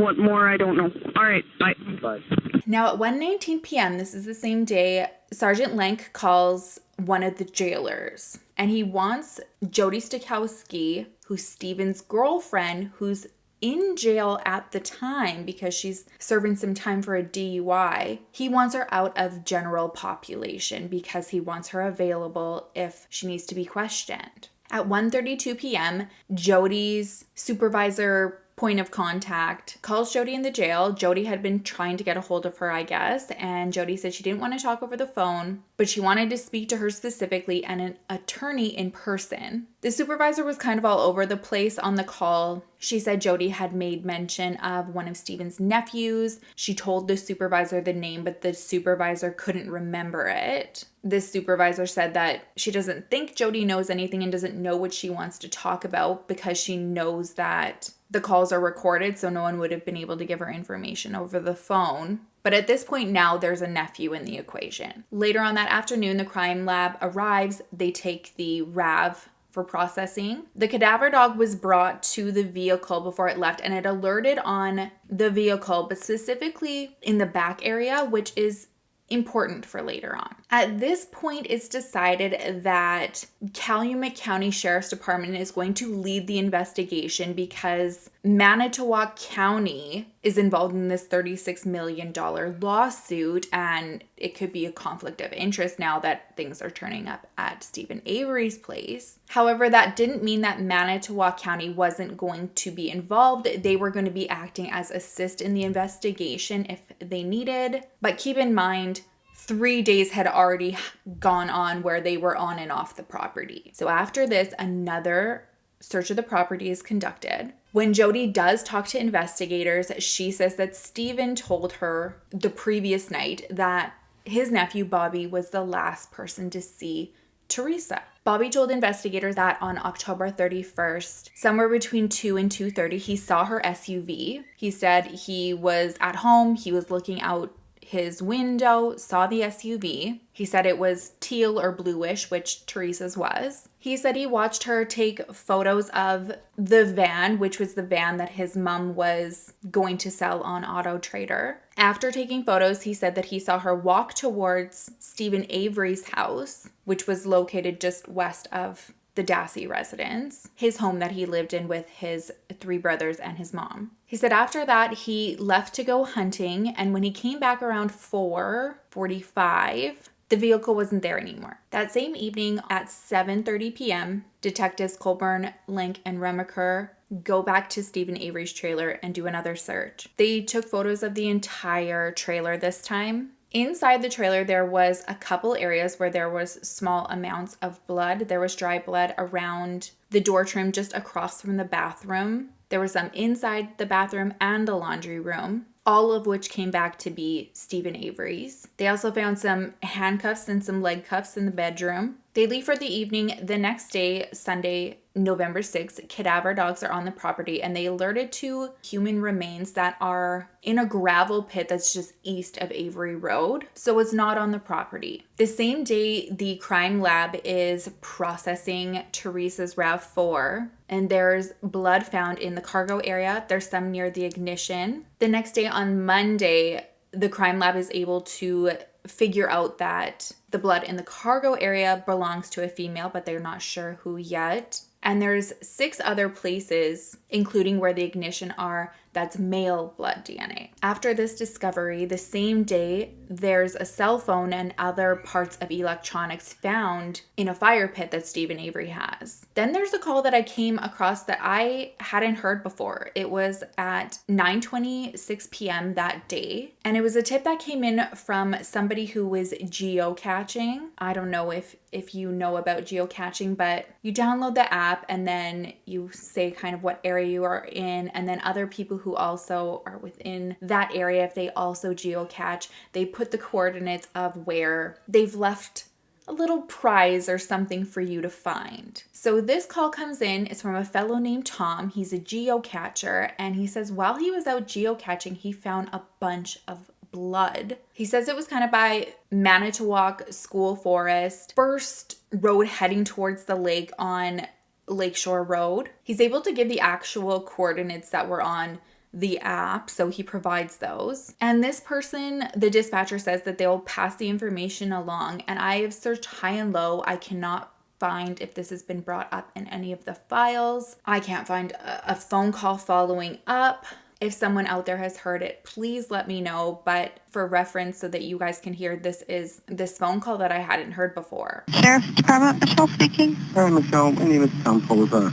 What more, I don't know. All right, bye. Bye. Now at 1:19 p.m., this is the same day, Sergeant Lenk calls one of the jailers, and he wants Jody Stokowski, who's Stephen's girlfriend, who's in jail at the time because she's serving some time for a DUI. He wants her out of general population because he wants her available if she needs to be questioned. At 1:32 p.m., Jody's supervisor point of contact calls Jody in the jail. Jody had been trying to get a hold of her, I guess, and Jody said she didn't want to talk over the phone, but she wanted to speak to her specifically and an attorney in person. The supervisor was kind of all over the place on the call. She said Jody had made mention of one of Stephen's nephews. She told the supervisor the name, but the supervisor couldn't remember it. This supervisor said that she doesn't think Jody knows anything and doesn't know what she wants to talk about because she knows that the calls are recorded, so no one would have been able to give her information over the phone. But at this point now, there's a nephew in the equation. Later on that afternoon, the crime lab arrives. They take the RAV for processing. The cadaver dog was brought to the vehicle before it left, and it alerted on the vehicle, but specifically in the back area, which is important for later on. At this point, it's decided that Calumet County Sheriff's Department is going to lead the investigation because Manitowoc County is involved in this $36 million lawsuit, and it could be a conflict of interest now that things are turning up at Stephen Avery's place. However, that didn't mean that Manitowoc County wasn't going to be involved. They were going to be acting as assist in the investigation if they needed. But keep in mind, 3 days had already gone on where they were on and off the property. So after this, another search of the property is conducted. When Jody does talk to investigators, she says that Stephen told her the previous night that his nephew Bobby was the last person to see Teresa. Bobby told investigators that on October 31st, somewhere between 2 and 2:30, he saw her SUV. He said he was at home, he was looking out his window, saw the SUV. He said it was teal or bluish, which Teresa's was. He said he watched her take photos of the van, which was the van that his mom was going to sell on Auto Trader. After taking photos, he said that he saw her walk towards Stephen Avery's house, which was located just west of the Dassey residence, his home that he lived in with his 3 brothers and his mom. He said after that, he left to go hunting, and when he came back around 4:45, the vehicle wasn't there anymore. That same evening at 7:30 p.m., Detectives Colburn, Link, and Remiker go back to Stephen Avery's trailer and do another search. They took photos of the entire trailer this time. Inside the trailer, there was a couple areas where there was small amounts of blood. There was dry blood around the door trim just across from the bathroom. There was some inside the bathroom and the laundry room. all of which came back to be Stephen Avery's. They also found some handcuffs and some leg cuffs in the bedroom. They leave for the evening. The next day, Sunday, November 6th, cadaver dogs are on the property and they alerted to human remains that are in a gravel pit that's just east of Avery Road. So it's not on the property. The same day, the crime lab is processing Teresa's RAV4 and there's blood found in the cargo area. There's some near the ignition. The next day on Monday, the crime lab is able to figure out that the blood in the cargo area belongs to a female, but they're not sure who yet. And there's 6 other places, including where the ignition are, that's male blood DNA. After this discovery, the same day, there's a cell phone and other parts of electronics found in a fire pit that Stephen Avery has. Then there's a call that I came across that I hadn't heard before. It was at 9:26 p.m. that day, and it was a tip that came in from somebody who was geocaching. I don't know if you know about geocaching, but you download the app and then you say kind of what area you are in, and then other people who also are within that area, if they also geocache, they put the coordinates of where they've left a little prize or something for you to find. So this call comes in, it's from a fellow named Tom. He's a geocacher, and he says while he was out geocaching, he found a bunch of blood. He says it was kind of by Manitowoc School Forest, first road heading towards the lake on Lakeshore Road. He's able to give the actual coordinates that were on the app, so he provides those. And this person, the dispatcher, says that they'll pass the information along, and I have searched high and low. I cannot find if this has been brought up in any of the files. I can't find a phone call following up. If someone out there has heard it, please let me know. But for reference, so that you guys can hear, this is this phone call that I hadn't heard before. Sheriff's Department, Michelle speaking. Hi, Michelle. My name is Tom Poza.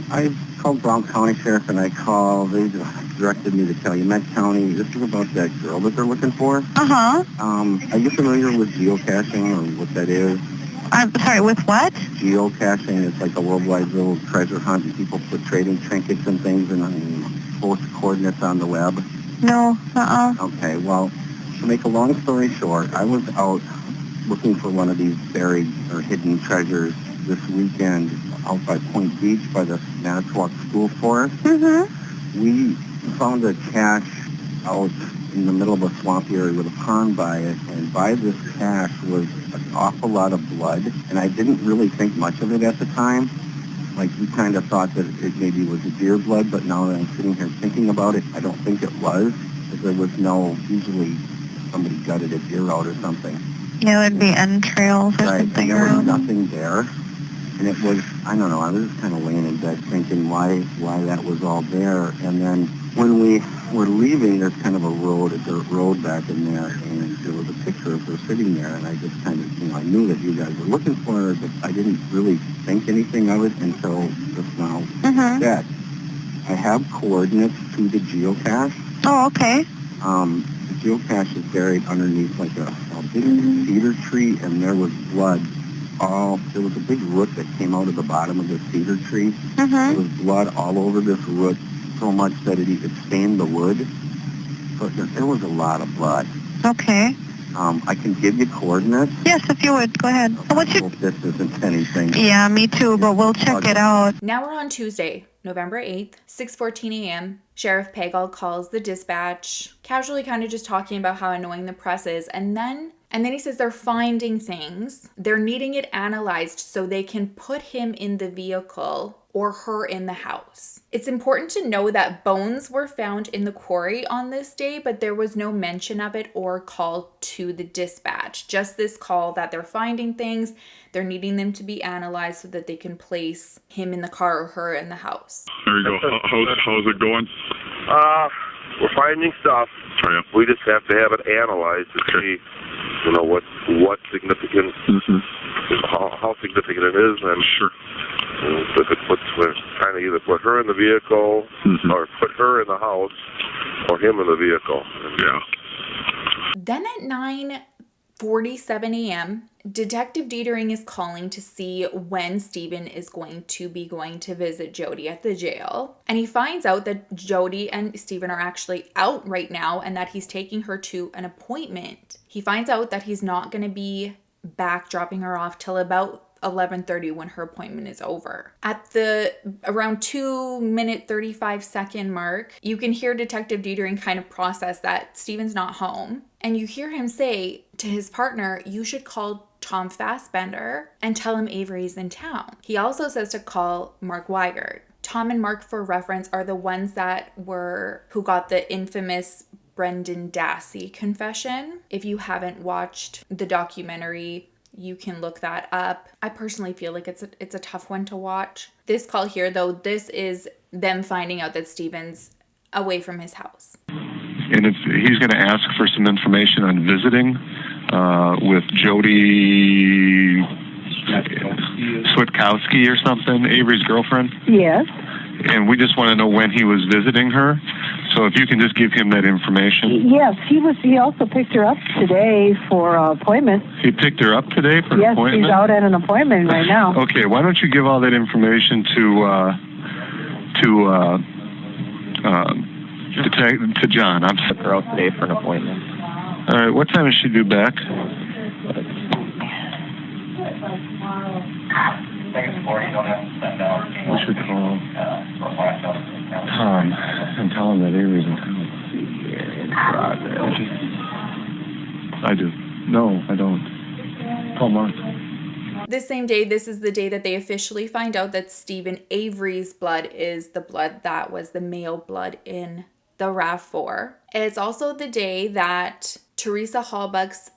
I called Brown County Sheriff, and they directed me to Calumet County. This is about that girl that they're looking for. Uh-huh. Are you familiar with geocaching or what that is? I'm sorry, with what? Geocaching is like a worldwide little treasure hunt, and people put trading trinkets and things and post coordinates on the web. No, Okay, well, to make a long story short, I was out looking for one of these buried or hidden treasures this weekend out by Point Beach by the Manitowoc School Forest. Mm-hmm. We found a cache out in the middle of a swamp area with a pond by it, and by this cache was an awful lot of blood, and I didn't really think much of it at the time. Like, we kind of thought that it maybe was a deer blood, but now that I'm sitting here thinking about it, I don't think it was, because there was usually somebody gutted a deer out or something. Yeah, there'd be entrails or something There was around. nothing there, and it was, I don't know, I was just kind of laying in bed thinking why that was all there, and then when we were leaving, there's kind of a dirt road back in there, and there was a picture of her sitting there, and I just kind of, I knew that you guys were looking for her, but I didn't really think anything of it until just now. Mm-hmm. That I have coordinates to the geocache. Oh, okay. The geocache is buried underneath like a big cedar tree, and there was blood. There was a big root that came out of the bottom of the cedar tree. Mm-hmm. There was blood all over this root, so much that it stained the wood. But there was a lot of blood. Okay. I can give you coordinates. Yes, if you would. Go ahead. I hope this isn't anything. Yeah, me too, but we'll check it out. Now we're on Tuesday, November 8th, 6:14 a.m. Sheriff Pagel calls the dispatch, casually kind of just talking about how annoying the press is, and then he says they're finding things. They're needing it analyzed so they can put him in the vehicle or her in the house. It's important to know that bones were found in the quarry on this day, but there was no mention of it or call to the dispatch. Just this call that they're finding things, they're needing them to be analyzed so that they can place him in the car or her in the house. There you go. How's it going? We're finding stuff. Oh, yeah. We just have to have it analyzed to see, what significant, how significant it is, and sure. If we're trying to either put her in the vehicle, or put her in the house, or him in the vehicle. Yeah. Then at 5:47 a.m., Detective Dietering is calling to see when Stephen is going to visit Jody at the jail. And he finds out that Jody and Stephen are actually out right now and that he's taking her to an appointment. He finds out that he's not going to be back dropping her off till about 11:30 when her appointment is over. At the around 2-minute 35-second mark, you can hear Detective Dietering kind of process that Stephen's not home. And you hear him say to his partner, you should call Tom Fassbender and tell him Avery's in town. He also says to call Mark Weigert. Tom and Mark, for reference, are the ones who got the infamous Brendan Dassey confession. If you haven't watched the documentary, you can look that up. I personally feel like it's a tough one to watch. This call here, though, this is them finding out that Stephen's away from his house. And he's going to ask for some information on visiting with Jody Switkowski or something, Avery's girlfriend. Yes. And we just want to know when he was visiting her. So if you can just give him that information. Yes, he also picked her up today for an appointment. He picked her up today for an appointment? Yes, he's out at an appointment right now. Okay, why don't you give all that information to John. I'm set her out today for an appointment. All right, what time is she due back? We should call Tom and tell him that Avery's in town. I do. No, I don't. Call Mark. This same day, this is the day that they officially find out that Stephen Avery's blood is the blood that was the male blood in the RAV4. It's also the day that Teresa Halbach's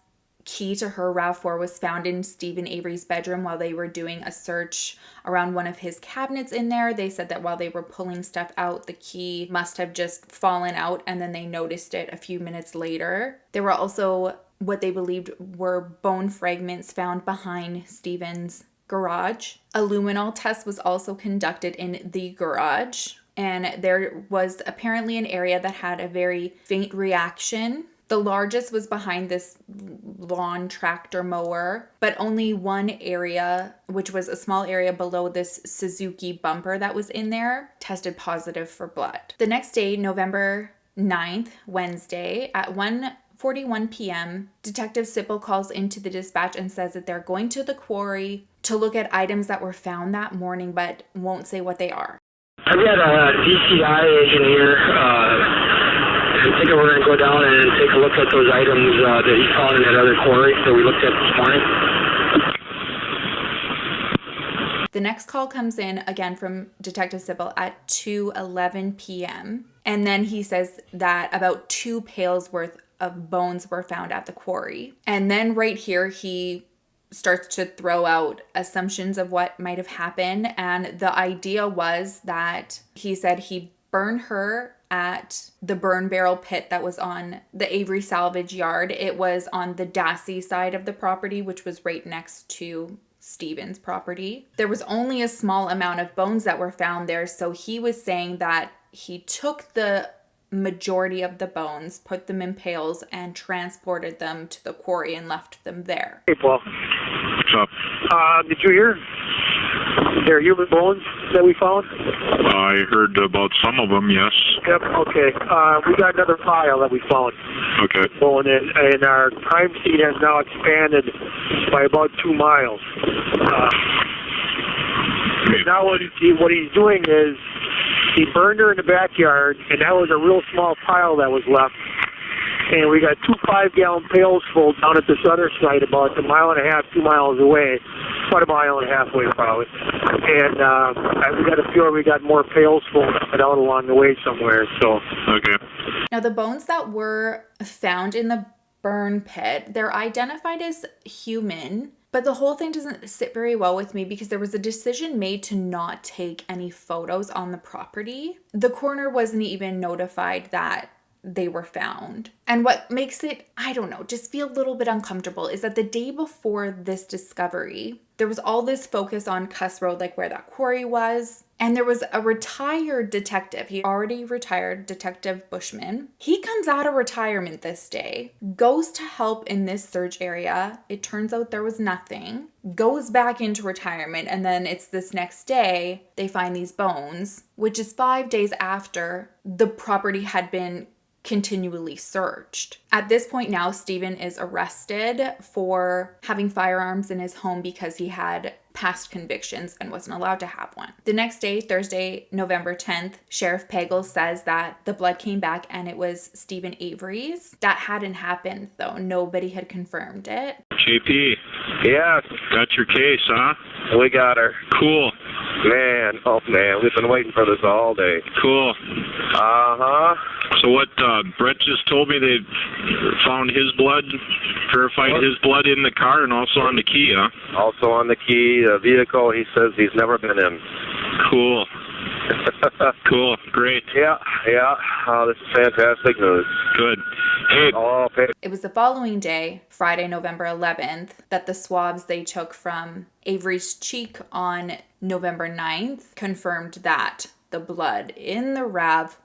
key to her RAV4 was found in Stephen Avery's bedroom while they were doing a search around one of his cabinets in there. They said that while they were pulling stuff out, the key must have just fallen out and then they noticed it a few minutes later. There were also what they believed were bone fragments found behind Stephen's garage. A luminol test was also conducted in the garage, and there was apparently an area that had a very faint reaction. The largest was behind this lawn tractor mower, but only one area, which was a small area below this Suzuki bumper that was in there, tested positive for blood. The next day, November 9th, Wednesday, at 1:41 p.m., Detective Sipple calls into the dispatch and says that they're going to the quarry to look at items that were found that morning, but won't say what they are. I've got a DCI agent here. I think we're going to go down and take a look at those items that he found in that other quarry that we looked at this morning. The next call comes in again from Detective Sipple at 2:11 p.m. And then he says that about 2 pails worth of bones were found at the quarry. And then right here, he starts to throw out assumptions of what might have happened. And the idea was that he said he burned her at the burn barrel pit that was on the Avery salvage yard. It was on the Dassey side of the property, which was right next to Stephen's property. There was only a small amount of bones that were found there, so he was saying that he took the majority of the bones, put them in pails, and transported them to the quarry and left them there. Hey, Paul. What's up? Did you hear? There are human bones that we found? I heard about some of them, yes. Yep, okay. We got another file that we found. Okay. Bone and our crime scene has now expanded by about 2 miles. Now what he's doing is he burned her in the backyard, and that was a real small pile that was left. And we got 2 5-gallon pails full down at this other site about 1.5 miles, 2 miles away. About 1.5 miles away, probably. And we got a few, we got more pails full out along the way somewhere, so. Okay. Now, the bones that were found in the burn pit, they're identified as human, but the whole thing doesn't sit very well with me because there was a decision made to not take any photos on the property. The coroner wasn't even notified that they were found. And what makes it, I don't know, just feel a little bit uncomfortable is that the day before this discovery, there was all this focus on Cuss Road, like where that quarry was. And there was a retired detective. He already retired, Detective Bushman. He comes out of retirement this day, goes to help in this search area. It turns out there was nothing. Goes back into retirement, and then it's this next day they find these bones, which is 5 days after the property had been continually searched. At this point now, Stephen is arrested for having firearms in his home because he had past convictions and wasn't allowed to have one. The next day, Thursday, November 10th, Sheriff Pagel says that the blood came back and it was Stephen Avery's. That hadn't happened though. Nobody had confirmed it. JP. Yeah. Got your case, huh? We got her. Cool. Man, oh man, we've been waiting for this all day. Cool. Uh-huh. So what, Brett just told me they found his blood, verified his blood in the car and also on the key, huh? Also on the key, the vehicle, he says he's never been in. Cool. Cool. Great. Yeah. Oh, this is fantastic news. Good. Hey. Oh, okay. It was the following day, Friday, November 11th, that the swabs they took from Avery's cheek on November 9th confirmed that the blood in the RAV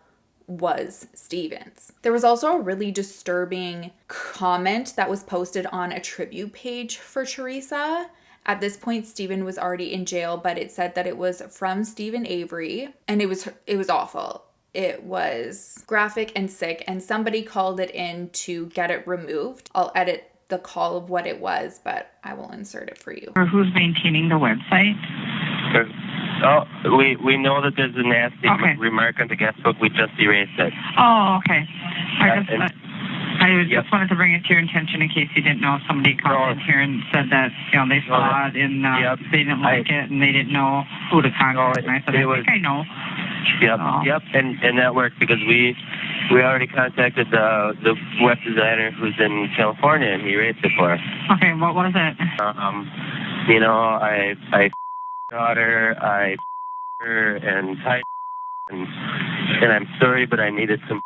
was Stephen's. There was also a really disturbing comment that was posted on a tribute page for Teresa. At this point, Stephen was already in jail, but it said that it was from Stephen Avery, and it was awful. It was graphic and sick, and somebody called it in to get it removed. I'll edit the call of what it was, but I will insert it for you. Or who's maintaining the website? Oh, we know that there's a nasty remark on the guest book. We just erased it. Oh, okay. I just wanted to bring it to your attention in case you didn't know. Somebody called in here and said that they saw it and they didn't like it and they didn't know who to contact. And I said, I think I know. Yep, and that worked because we already contacted the web designer who's in California and he erased it for us. Okay, what was it? I daughter, I her and tied and I'm sorry, but I needed some.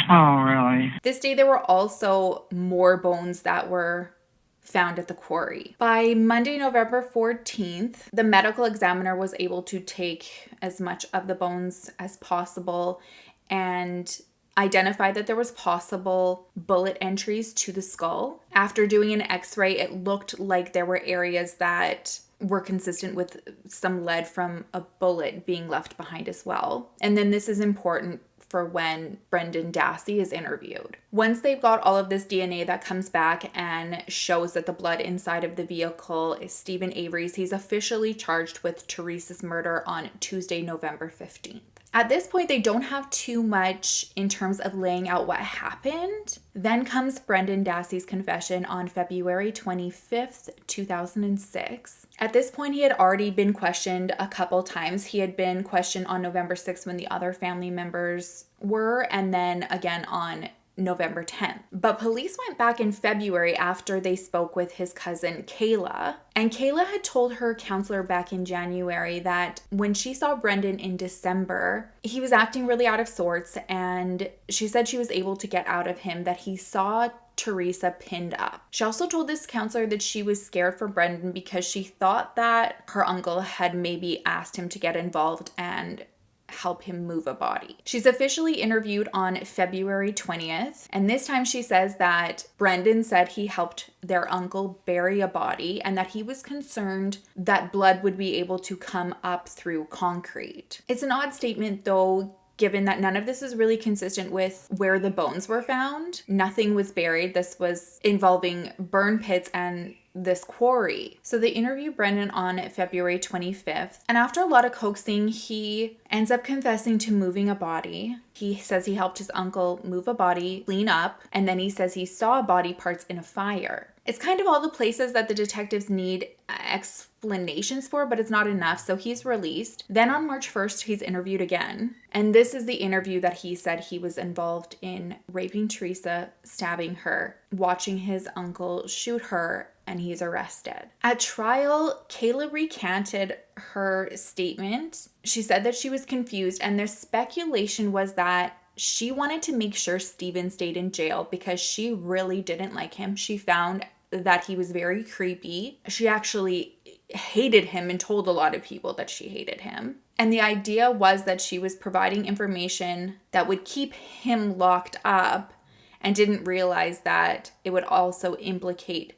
Oh, really? This day, there were also more bones that were found at the quarry. By Monday, November 14th, the medical examiner was able to take as much of the bones as possible and identify that there was possible bullet entries to the skull. After doing an x-ray, it looked like there were areas that were consistent with some lead from a bullet being left behind as well. And then this is important for when Brendan Dassey is interviewed. Once they've got all of this DNA that comes back and shows that the blood inside of the vehicle is Stephen Avery's, he's officially charged with Teresa's murder on Tuesday, November 15th. At this point, they don't have too much in terms of laying out what happened. Then comes Brendan Dassey's confession on February 25th, 2006. At this point, he had already been questioned a couple times. He had been questioned on November 6th when the other family members were, and then again on November 10th. But police went back in February after they spoke with his cousin Kayla. And Kayla had told her counselor back in January that when she saw Brendan in December, he was acting really out of sorts. And she said she was able to get out of him that he saw Teresa pinned up. She also told this counselor that she was scared for Brendan because she thought that her uncle had maybe asked him to get involved and help him move a body. She's officially interviewed on February 20th, and this time she says that Brendan said he helped their uncle bury a body and that he was concerned that blood would be able to come up through concrete. It's an odd statement though, given that none of this is really consistent with where the bones were found. Nothing was buried. This was involving burn pits and this quarry. So they interview Brendan on February 25th, and after a lot of coaxing, he ends up confessing to moving a body. He says he helped his uncle move a body, clean up, and then he says he saw body parts in a fire. It's kind of all the places that the detectives need explanations for, but it's not enough, so he's released. Then on March 1st, he's interviewed again, and this is the interview that he said he was involved in raping Teresa, stabbing her, watching his uncle shoot her, and he's arrested. At trial, Kayla recanted her statement. She said that she was confused, and their speculation was that she wanted to make sure Stephen stayed in jail because she really didn't like him. She found that he was very creepy. She actually hated him and told a lot of people that she hated him. And the idea was that she was providing information that would keep him locked up and didn't realize that it would also implicate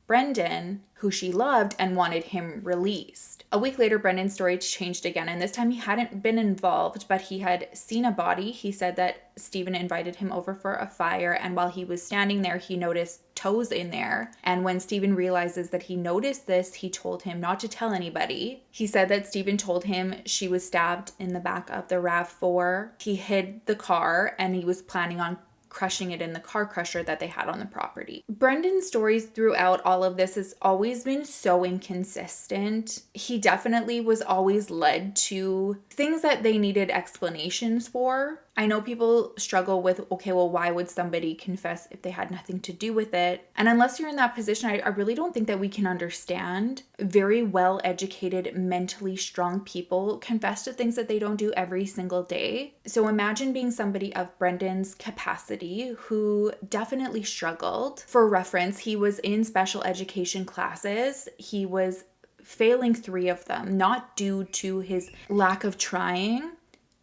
Brendan, who she loved and wanted him released. A week later, Brendan's story changed again, and this time he hadn't been involved, but he had seen a body. He said that Stephen invited him over for a fire, and while he was standing there, he noticed toes in there. And when Stephen realizes that he noticed this, he told him not to tell anybody. He said that Stephen told him she was stabbed in the back of the RAV4. He hid the car, and he was planning on crushing it in the car crusher that they had on the property. Brendan's stories throughout all of this has always been so inconsistent. He definitely was always led to things that they needed explanations for. I know people struggle with, okay, well, why would somebody confess if they had nothing to do with it? And unless you're in that position, I really don't think that we can understand. Very well-educated, mentally strong people confess to things that they don't do every single day. So imagine being somebody of Brendan's capacity who definitely struggled. For reference, he was in special education classes. He was failing 3 of them, not due to his lack of trying.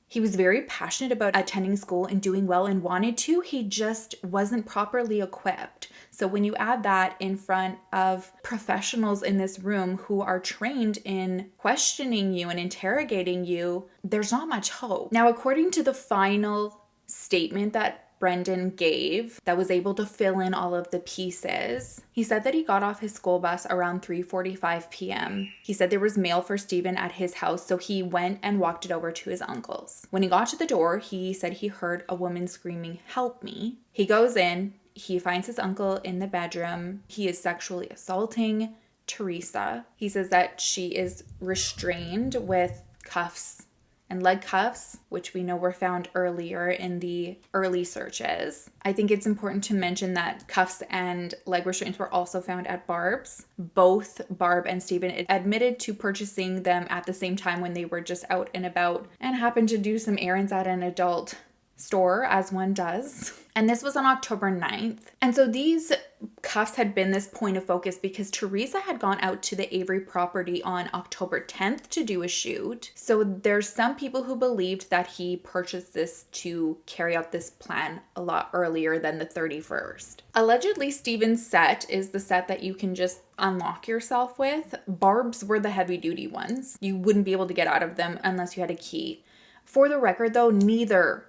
He was very passionate about attending school and doing well and wanted to. He just wasn't properly equipped. So when you add that in front of professionals in this room who are trained in questioning you and interrogating you, there's not much hope. Now, according to the final statement that Brendan gave that was able to fill in all of the pieces, he said that he got off his school bus around 3:45 p.m. He said there was mail for Stephen at his house, so he went and walked it over to his uncle's. When he got to the door, he said he heard a woman screaming, "Help me." He goes in, he finds his uncle in the bedroom. He is sexually assaulting Teresa. He says that she is restrained with cuffs and leg cuffs, which we know were found earlier in the early searches. I think it's important to mention that cuffs and leg restraints were also found at Barb's. Both Barb and Stephen admitted to purchasing them at the same time when they were just out and about and happened to do some errands at an adult store, as one does. And this was on October 9th. And so these cuffs had been this point of focus because Teresa had gone out to the Avery property on October 10th to do a shoot. So there's some people who believed that he purchased this to carry out this plan a lot earlier than the 31st. Allegedly, Stephen's set is the set that you can just unlock yourself with. Barb's were the heavy duty ones. You wouldn't be able to get out of them unless you had a key. For the record though, neither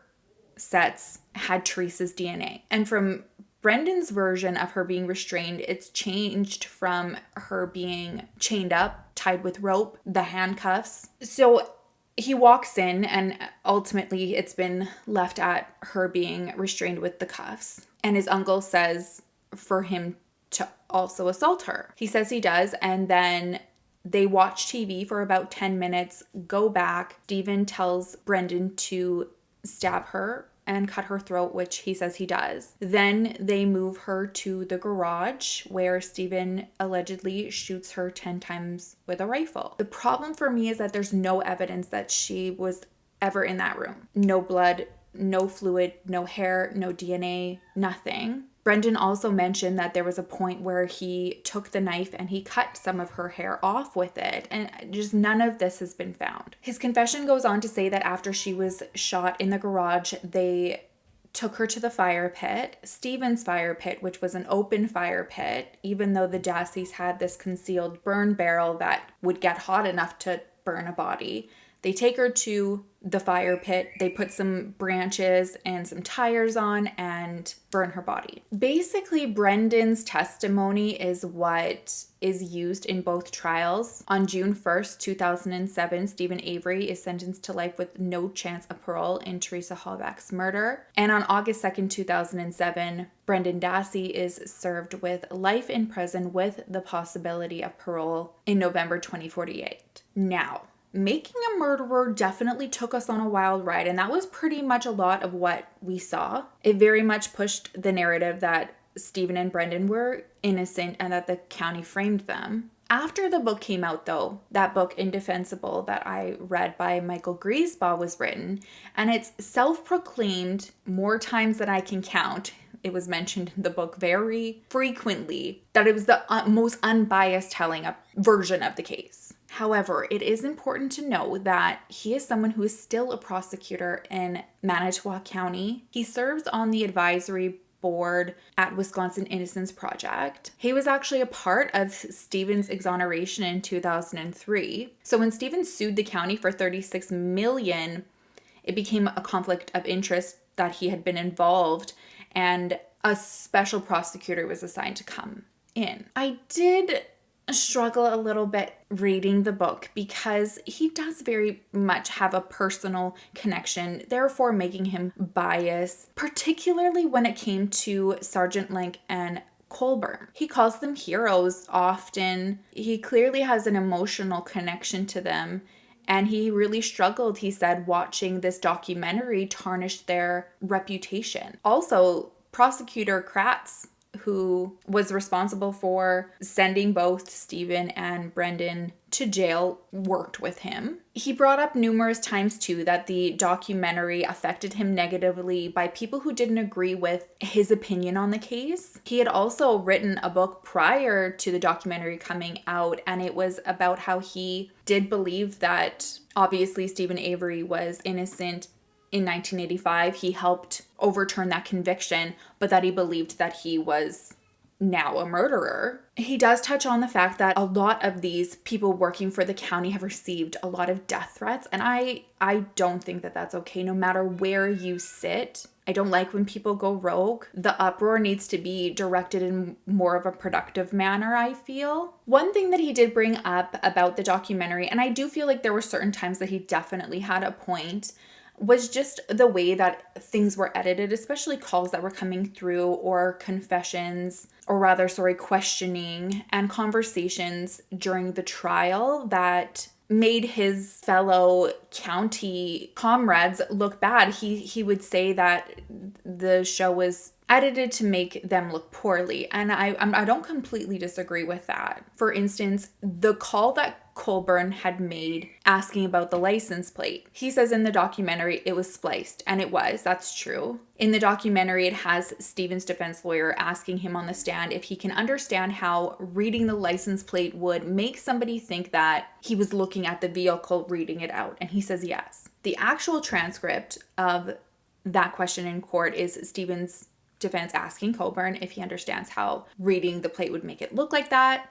sets had Teresa's DNA. And from Brendan's version of her being restrained, it's changed from her being chained up, tied with rope, the handcuffs. So he walks in and ultimately it's been left at her being restrained with the cuffs. And his uncle says for him to also assault her. He says he does, and then they watch TV for about 10 minutes, go back. Stephen tells Brendan to stab her and cut her throat, which he says he does. Then they move her to the garage where Stephen allegedly shoots her 10 times with a rifle. The problem for me is that there's no evidence that she was ever in that room. No blood, no fluid, no hair, no DNA, nothing. Brendan also mentioned that there was a point where he took the knife and he cut some of her hair off with it, and just none of this has been found. His confession goes on to say that after she was shot in the garage, they took her to the fire pit, Stephen's fire pit, which was an open fire pit, even though the Dasseys had this concealed burn barrel that would get hot enough to burn a body. They take her to the fire pit, they put some branches and some tires on and burn her body. Basically, Brendan's testimony is what is used in both trials. On June 1st, 2007, Stephen Avery is sentenced to life with no chance of parole in Teresa Halbach's murder. And on August 2nd, 2007, Brendan Dassey is served with life in prison with the possibility of parole in November 2048. Now, making a murderer definitely took us on a wild ride, and that was pretty much a lot of what we saw. It very much pushed the narrative that Stephen and Brendan were innocent and that the county framed them. After the book came out, though, that book Indefensible that I read by Michael Griesbaugh was written, and it's self-proclaimed more times than I can count. It was mentioned in the book very frequently that it was the most unbiased telling version of the case. However, it is important to know that he is someone who is still a prosecutor in Manitowoc County. He serves on the advisory board at Wisconsin Innocence Project. He was actually a part of Stevens' exoneration in 2003. So when Stevens sued the county for $36 million, it became a conflict of interest that he had been involved, and a special prosecutor was assigned to come in. I did struggle a little bit reading the book because he does very much have a personal connection, therefore making him biased, particularly when it came to Sergeant Lank and Colburn. He calls them heroes often. He clearly has an emotional connection to them, and he really struggled, he said, watching this documentary tarnish their reputation. Also, Prosecutor Kratz, who was responsible for sending both Stephen and Brendan to jail, worked with him. He brought up numerous times too that the documentary affected him negatively by people who didn't agree with his opinion on the case. He had also written a book prior to the documentary coming out, and it was about how he did believe that obviously Stephen Avery was innocent in 1985. He helped overturn that conviction, but that he believed that he was now a murderer. He does touch on the fact that a lot of these people working for the county have received a lot of death threats, and I don't think that that's okay, no matter where you sit. I don't like when people go rogue. The uproar needs to be directed in more of a productive manner, I feel. One thing that he did bring up about the documentary, and I do feel like there were certain times that he definitely had a point, was just the way that things were edited, especially calls that were coming through, or confessions, or rather, questioning and conversations during the trial that made his fellow county comrades look bad. He would say that the show was edited to make them look poorly, and I don't completely disagree with that. For instance, the call that Colburn had made asking about the license plate. He says in the documentary it was spliced, and it was. That's true. In the documentary, it has Stephen's defense lawyer asking him on the stand if he can understand how reading the license plate would make somebody think that he was looking at the vehicle reading it out, and he says yes. The actual transcript of that question in court is Stephen's defense asking Colburn if he understands how reading the plate would make it look like that.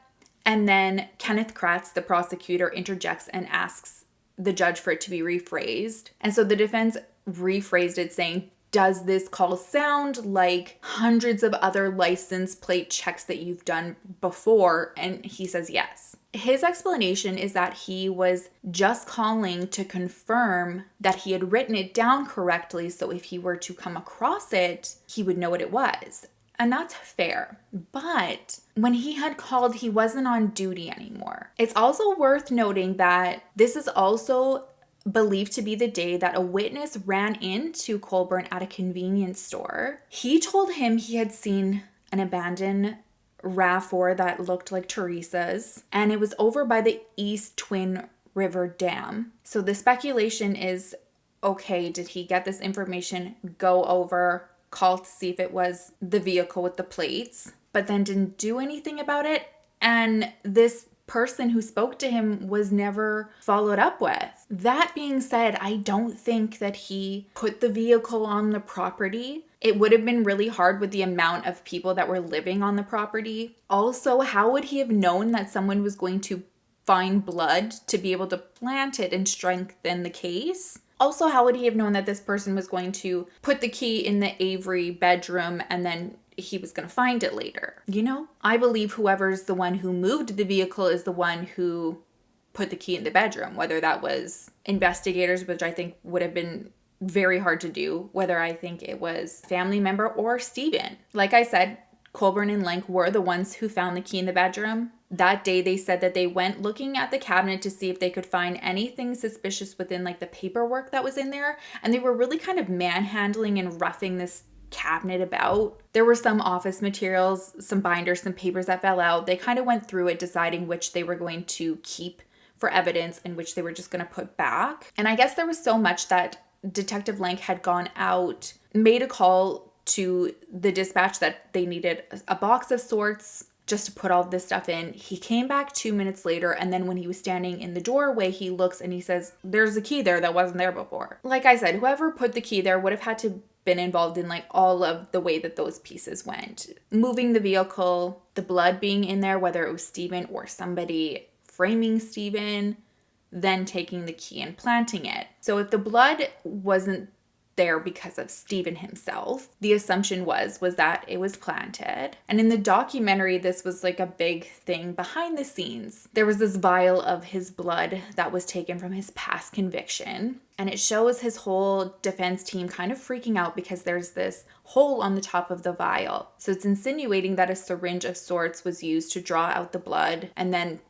And then Kenneth Kratz, the prosecutor, interjects and asks the judge for it to be rephrased. And so the defense rephrased it saying, does this call sound like hundreds of other license plate checks that you've done before? And he says yes. His explanation is that he was just calling to confirm that he had written it down correctly, so if he were to come across it, he would know what it was. And that's fair. But when he had called, he wasn't on duty anymore. It's also worth noting that this is also believed to be the day that a witness ran into Colburn at a convenience store. He told him he had seen an abandoned RAV4 that looked like Teresa's, and it was over by the East Twin River Dam. So the speculation is, okay, did he get this information, go over, call to see if it was the vehicle with the plates, but then didn't do anything about it? And this person who spoke to him was never followed up with. That being said, I don't think that he put the vehicle on the property. It would have been really hard with the amount of people that were living on the property. Also, how would he have known that someone was going to find blood to be able to plant it and strengthen the case? Also, how would he have known that this person was going to put the key in the Avery bedroom and then he was going to find it later? You know, I believe whoever's the one who moved the vehicle is the one who put the key in the bedroom, whether that was investigators, which I think would have been very hard to do, whether I think it was family member or Stephen. Like I said, Colburn and Lank were the ones who found the key in the bedroom. That day, they said that they went looking at the cabinet to see if they could find anything suspicious within like the paperwork that was in there. And they were really kind of manhandling and roughing this cabinet about. There were some office materials, some binders, some papers that fell out. They kind of went through it, deciding which they were going to keep for evidence and which they were just going to put back. And I guess there was so much that Detective Lank had gone out, made a call to the dispatch that they needed a box of sorts just to put all this stuff in. He came back 2 minutes later, and then when he was standing in the doorway, he looks and he says, there's a key there that wasn't there before. Like I said, whoever put the key there would have had to been involved in like all of the way that those pieces went. Moving the vehicle, the blood being in there, whether it was Stephen or somebody framing Stephen, then taking the key and planting it. So if the blood wasn't there because of Stephen himself, the assumption was that it was planted. And in the documentary, this was like a big thing behind the scenes. There was this vial of his blood that was taken from his past conviction, and it shows his whole defense team kind of freaking out because there's this hole on the top of the vial. So it's insinuating that a syringe of sorts was used to draw out the blood and then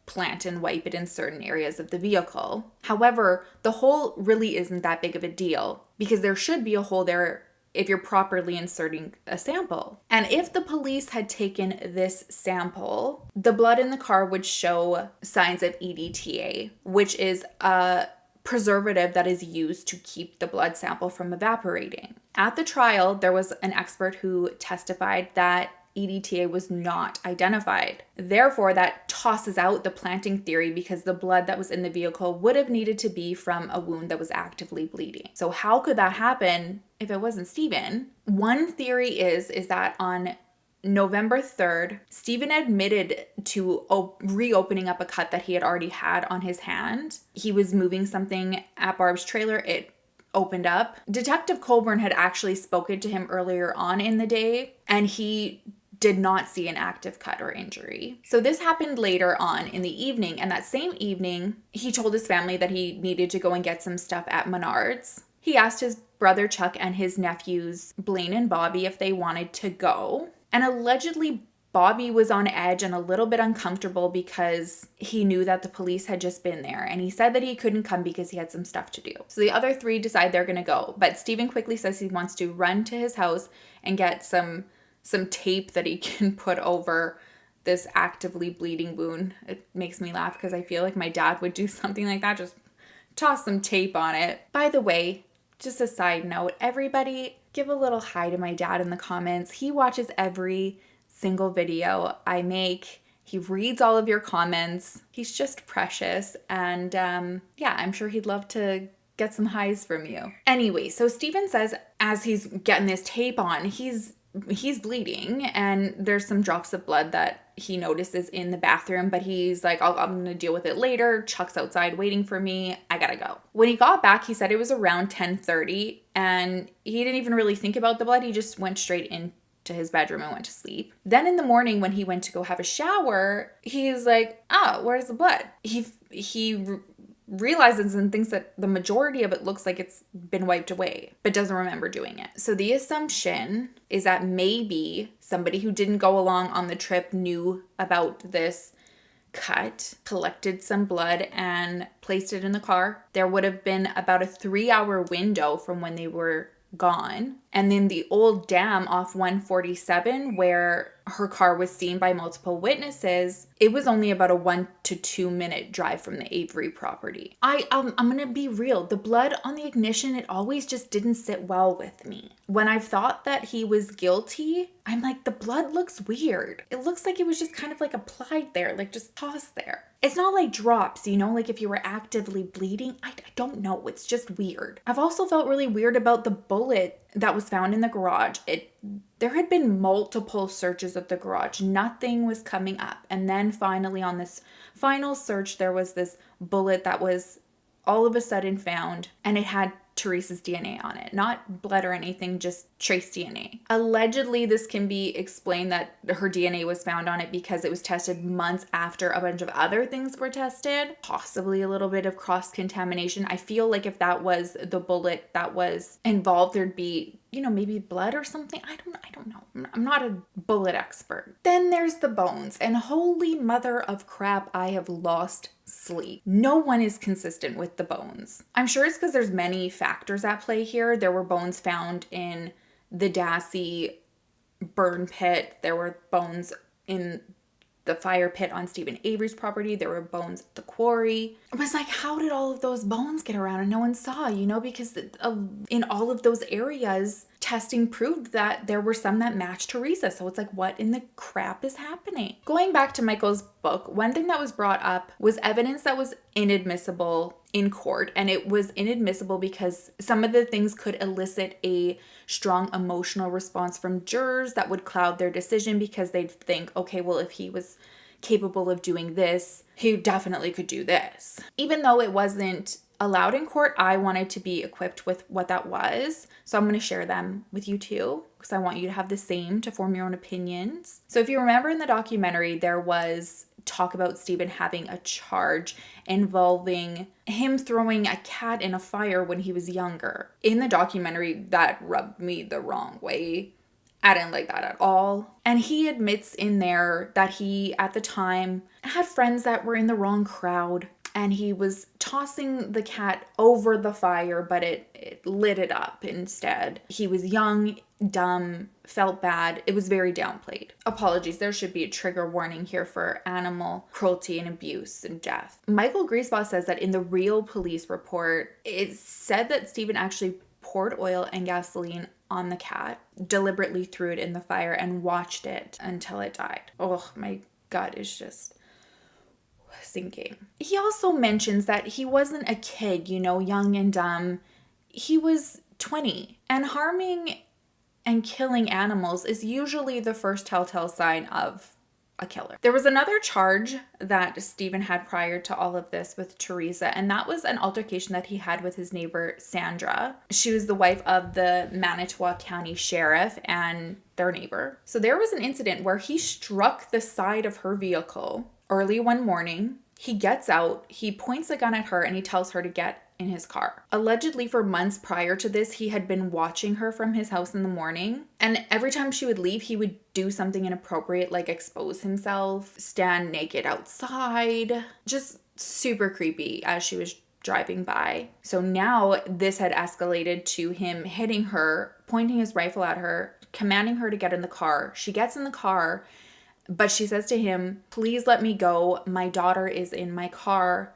plant and wipe it in certain areas of the vehicle. However, the hole really isn't that big of a deal because there should be a hole there if you're properly inserting a sample. And if the police had taken this sample, the blood in the car would show signs of EDTA, which is a preservative that is used to keep the blood sample from evaporating. At the trial, there was an expert who testified that EDTA was not identified. Therefore, that tosses out the planting theory because the blood that was in the vehicle would have needed to be from a wound that was actively bleeding. So how could that happen if it wasn't Stephen? One theory is that on November 3rd, Stephen admitted to reopening up a cut that he had already had on his hand. He was moving something at Barb's trailer. It opened up. Detective Colburn had actually spoken to him earlier on in the day, and he did not see an active cut or injury. So this happened later on in the evening, and that same evening, he told his family that he needed to go and get some stuff at Menards. He asked his brother Chuck and his nephews Blaine and Bobby if they wanted to go. And allegedly, Bobby was on edge and a little bit uncomfortable because he knew that the police had just been there, and he said that he couldn't come because he had some stuff to do. So the other three decide they're going to go, but Stephen quickly says he wants to run to his house and get some tape that he can put over this actively bleeding wound. It makes me laugh because I feel like my dad would do something like that, just toss some tape on it. By the way, just a side note, everybody give a little hi to my dad in the comments. He watches every single video I make. He reads all of your comments. He's just precious. And yeah, I'm sure he'd love to get some highs from you. Anyway, so Stephen says as he's getting this tape on, he's bleeding and there's some drops of blood that he notices in the bathroom, but he's like, I'm going to deal with it later. Chuck's outside waiting for me. I gotta go. When he got back, he said it was around 10:30 and he didn't even really think about the blood. He just went straight into his bedroom and went to sleep. Then in the morning when he went to go have a shower, he's like, oh, where's the blood? He realizes and thinks that the majority of it looks like it's been wiped away, but doesn't remember doing it. So the assumption is that maybe somebody who didn't go along on the trip knew about this cut, collected some blood, and placed it in the car. There would have been about a 3-hour window from when they were gone. And then the old dam off 147 where her car was seen by multiple witnesses, it was only about a 1 to 2 minute drive from the Avery property. I'm gonna be real. The blood on the ignition, it always just didn't sit well with me. When I've thought that he was guilty, I'm like, the blood looks weird. It looks like it was just kind of like applied there, like just tossed there. It's not like drops, you know, like if you were actively bleeding. I don't know. It's just weird. I've also felt really weird about the bullet that was found in the garage. There had been multiple searches of the garage. Nothing was coming up. And then finally on this final search, there was this bullet that was all of a sudden found, and it had Teresa's DNA on it. Not blood or anything, just trace DNA. Allegedly, this can be explained that her DNA was found on it because it was tested months after a bunch of other things were tested. Possibly a little bit of cross-contamination. I feel like if that was the bullet that was involved, there'd be, you know, maybe blood or something. I don't know. I'm not a bullet expert. Then there's the bones. And holy mother of crap, I have lost sleep. No one is consistent with the bones. I'm sure it's because there's many factors at play here. There were bones found in the Dassey burn pit. There were bones in the fire pit on Stephen Avery's property. There were bones at the quarry. It was like, how did all of those bones get around and no one saw, you know, because in all of those areas, testing proved that there were some that matched Teresa. So it's like, what in the crap is happening? Going back to Michael's book, one thing that was brought up was evidence that was inadmissible in court. And it was inadmissible because some of the things could elicit a strong emotional response from jurors that would cloud their decision, because they'd think, okay, well, if he was capable of doing this, he definitely could do this. Even though it wasn't allowed in court, I wanted to be equipped with what that was. So I'm going to share them with you too, because I want you to have the same to form your own opinions. So if you remember in the documentary, there was talk about Stephen having a charge involving him throwing a cat in a fire when he was younger. In the documentary, that rubbed me the wrong way. I didn't like that at all. And he admits in there that he, at the time, had friends that were in the wrong crowd, and he was tossing the cat over the fire, but it lit it up instead. He was young, dumb, felt bad. It was very downplayed. Apologies, there should be a trigger warning here for animal cruelty and abuse and death. Michael Griesbaugh says that in the real police report, it said that Stephen actually poured oil and gasoline on the cat, deliberately threw it in the fire, and watched it until it died. Oh, my gut is just sinking. He also mentions that he wasn't a kid, you know, young and dumb. He was 20, and harming and killing animals is usually the first telltale sign of a killer. There was another charge that Stephen had prior to all of this with Teresa, and that was an altercation that he had with his neighbor Sandra. She was the wife of the Manitowoc County Sheriff and their neighbor. So there was an incident where he struck the side of her vehicle early one morning. He gets out, he points a gun at her, and he tells her to get in his car. Allegedly, for months prior to this, he had been watching her from his house in the morning. And every time she would leave, he would do something inappropriate, like expose himself, stand naked outside. Just super creepy as she was driving by. So now this had escalated to him hitting her, pointing his rifle at her, commanding her to get in the car. She gets in the car, but she says to him, "Please let me go. My daughter is in my car.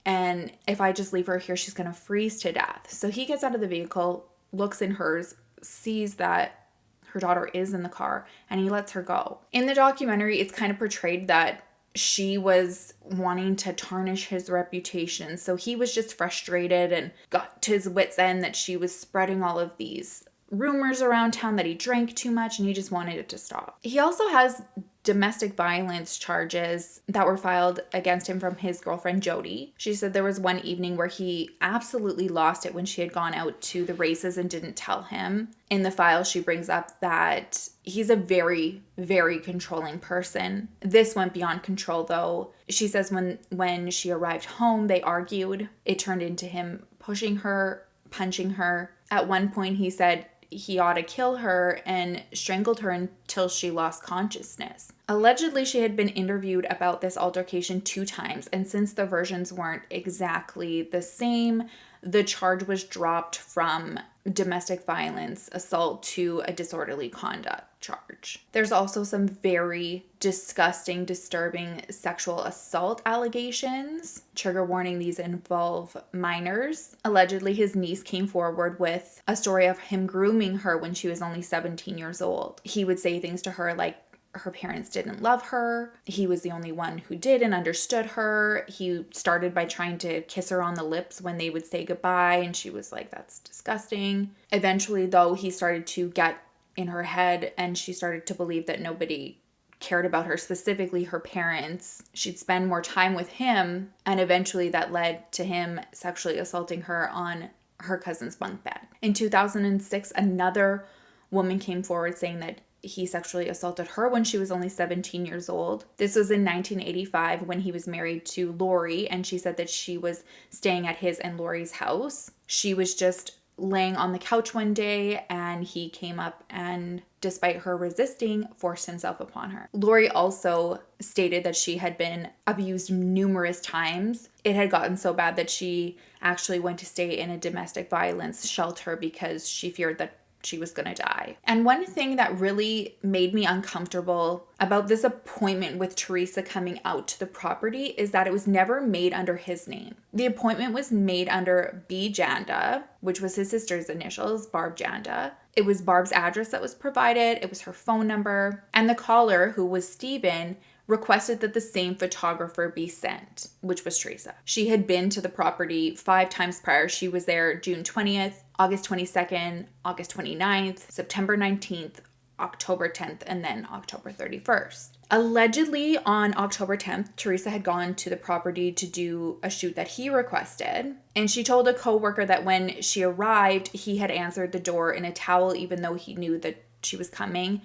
And if I just leave her here, she's going to freeze to death." So he gets out of the vehicle, looks in hers, sees that her daughter is in the car, and he lets her go. In the documentary, it's kind of portrayed that she was wanting to tarnish his reputation. So he was just frustrated and got to his wit's end that she was spreading all of these rumors around town that he drank too much, and he just wanted it to stop. He also has domestic violence charges that were filed against him from his girlfriend Jody. She said there was one evening where he absolutely lost it when she had gone out to the races and didn't tell him. In the file, she brings up that he's a very, very controlling person. This went beyond control, though. She says when she arrived home, they argued. It turned into him pushing her, punching her. At one point, he said he ought to kill her and strangled her until she lost consciousness. Allegedly, she had been interviewed about this altercation 2 times, and since the versions weren't exactly the same, the charge was dropped from domestic violence assault to a disorderly conduct charge. There's also some very disgusting, disturbing sexual assault allegations. Trigger warning, these involve minors. Allegedly, his niece came forward with a story of him grooming her when she was only 17 years old. He would say things to her like her parents didn't love her. He was the only one who did and understood her. He started by trying to kiss her on the lips when they would say goodbye, and she was like, that's disgusting. Eventually, though, he started to get in her head, and she started to believe that nobody cared about her, specifically her parents. She'd spend more time with him, and eventually that led to him sexually assaulting her on her cousin's bunk bed. In 2006, another woman came forward saying that he sexually assaulted her when she was only 17 years old. This was in 1985 when he was married to Lori, and she said that she was staying at his and Lori's house. She was just laying on the couch one day, and he came up and, despite her resisting, forced himself upon her. Lori also stated that she had been abused numerous times. It had gotten so bad that she actually went to stay in a domestic violence shelter because she feared that she was going to die. And one thing that really made me uncomfortable about this appointment with Teresa coming out to the property is that it was never made under his name. The appointment was made under B. Janda, which was his sister's initials, Barb Janda. It was Barb's address that was provided. It was her phone number. And the caller, who was Stephen, requested that the same photographer be sent, which was Teresa. She had been to the property 5 times prior. She was there June 20th, August 22nd, August 29th, September 19th, October 10th, and then October 31st. Allegedly, on October 10th, Teresa had gone to the property to do a shoot that he requested. And she told a coworker that when she arrived, he had answered the door in a towel, even though he knew that she was coming.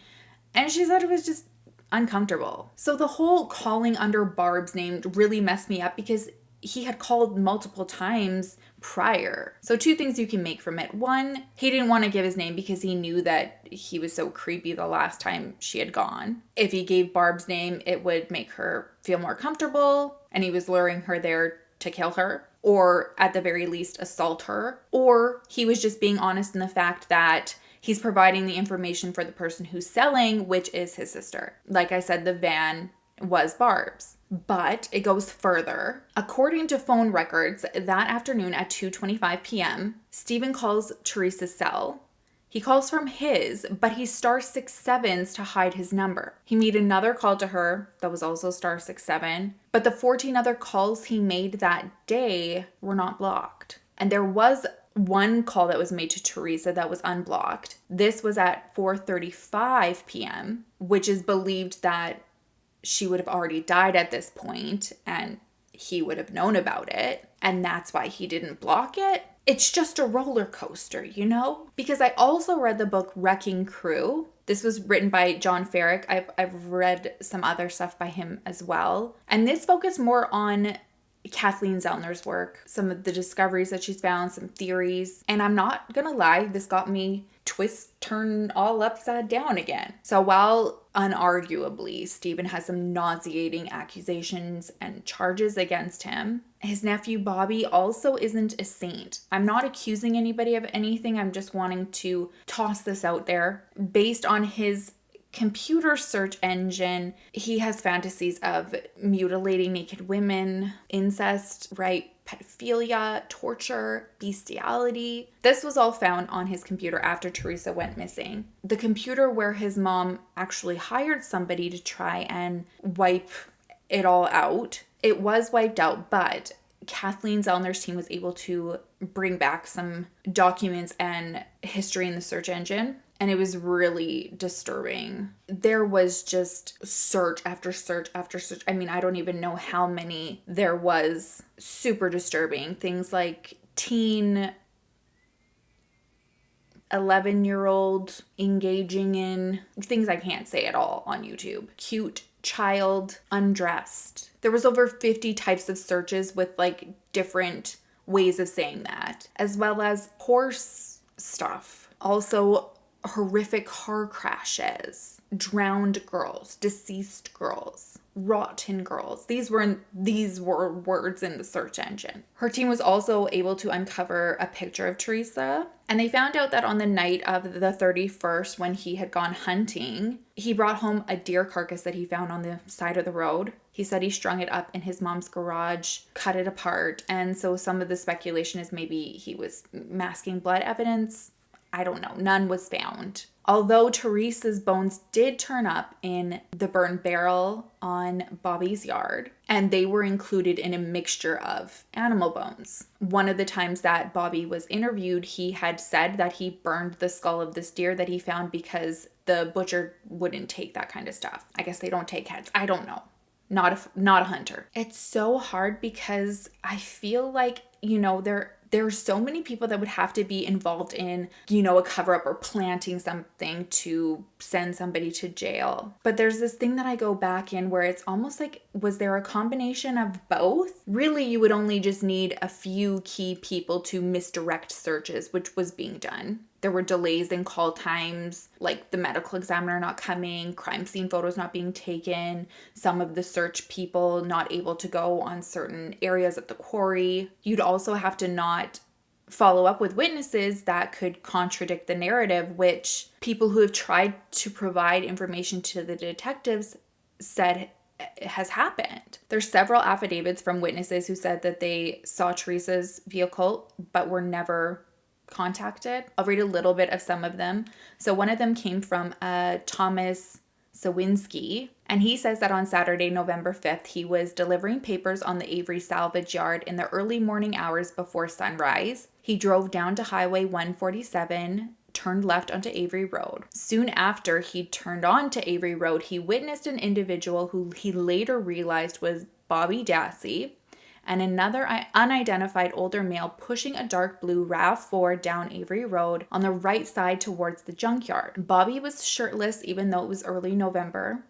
And she said it was just uncomfortable. So the whole calling under Barb's name really messed me up because he had called multiple times prior. So 2 things you can make from it. 1, he didn't want to give his name because he knew that he was so creepy the last time she had gone. If he gave Barb's name, it would make her feel more comfortable, and he was luring her there to kill her, or at the very least assault her. Or he was just being honest in the fact that he's providing the information for the person who's selling, which is his sister. Like I said, the van was Barb's. But it goes further. According to phone records, that afternoon at 2:25 p.m., Stephen calls Teresa's cell. He calls from his, but he *67s to hide his number. He made another call to her that was also *67, but the 14 other calls he made that day were not blocked. And there was one call that was made to Teresa that was unblocked. This was at 4:35 p.m., which is believed that she would have already died at this point and he would have known about it. And that's why he didn't block it. It's just a roller coaster, you know? Because I also read the book Wrecking Crew. This was written by John Farrick. I've read some other stuff by him as well. And this focused more on Kathleen Zellner's work, some of the discoveries that she's found, some theories. And I'm not gonna lie, this got me turn all upside down again. So while unarguably Stephen has some nauseating accusations and charges against him, his nephew Bobby also isn't a saint. I'm not accusing anybody of anything. I'm just wanting to toss this out there. Based on his computer search engine, he has fantasies of mutilating naked women, incest, rape, pedophilia, torture, bestiality. This was all found on his computer after Teresa went missing. The computer where his mom actually hired somebody to try and wipe it all out, it was wiped out, but Kathleen Zellner's team was able to bring back some documents and history in the search engine. And it was really disturbing. There was just search after search after search. I mean, I don't even know how many there was. Super disturbing. Things like teen, 11-year-old engaging in things I can't say at all on YouTube. Cute child undressed. There was over 50 types of searches with like different ways of saying that, as well as horse stuff. Also, horrific car crashes, drowned girls, deceased girls, rotten girls. These were words in the search engine. Her team was also able to uncover a picture of Teresa, and they found out that on the night of the 31st, when he had gone hunting, he brought home a deer carcass that he found on the side of the road. He said he strung it up in his mom's garage, cut it apart, and so some of the speculation is maybe he was masking blood evidence. I don't know. None was found. Although Teresa's bones did turn up in the burned barrel on Bobby's yard, and they were included in a mixture of animal bones. One of the times that Bobby was interviewed, he had said that he burned the skull of this deer that he found because the butcher wouldn't take that kind of stuff. I guess they don't take heads. I don't know. Not a hunter. It's so hard because I feel like, you know, there are so many people that would have to be involved in, you know, a cover-up or planting something to send somebody to jail. But there's this thing that I go back in where it's almost like, was there a combination of both? Really, you would only just need a few key people to misdirect searches, which was being done. There were delays in call times, like the medical examiner not coming, crime scene photos not being taken, some of the search people not able to go on certain areas at the quarry. You'd also have to not follow up with witnesses that could contradict the narrative, which people who have tried to provide information to the detectives said has happened. There's several affidavits from witnesses who said that they saw Teresa's vehicle but were never contacted. I'll read a little bit of some of them. So one of them came from Thomas Sawinski, and he says that on Saturday, November 5th, he was delivering papers on the Avery salvage yard in the early morning hours before sunrise. He drove down to Highway 147, turned left onto Avery Road. Soon after he turned on to Avery Road, he witnessed an individual who he later realized was Bobby Dassey and another unidentified older male pushing a dark blue RAV4 down Avery Road on the right side towards the junkyard. Bobby was shirtless even though it was early November.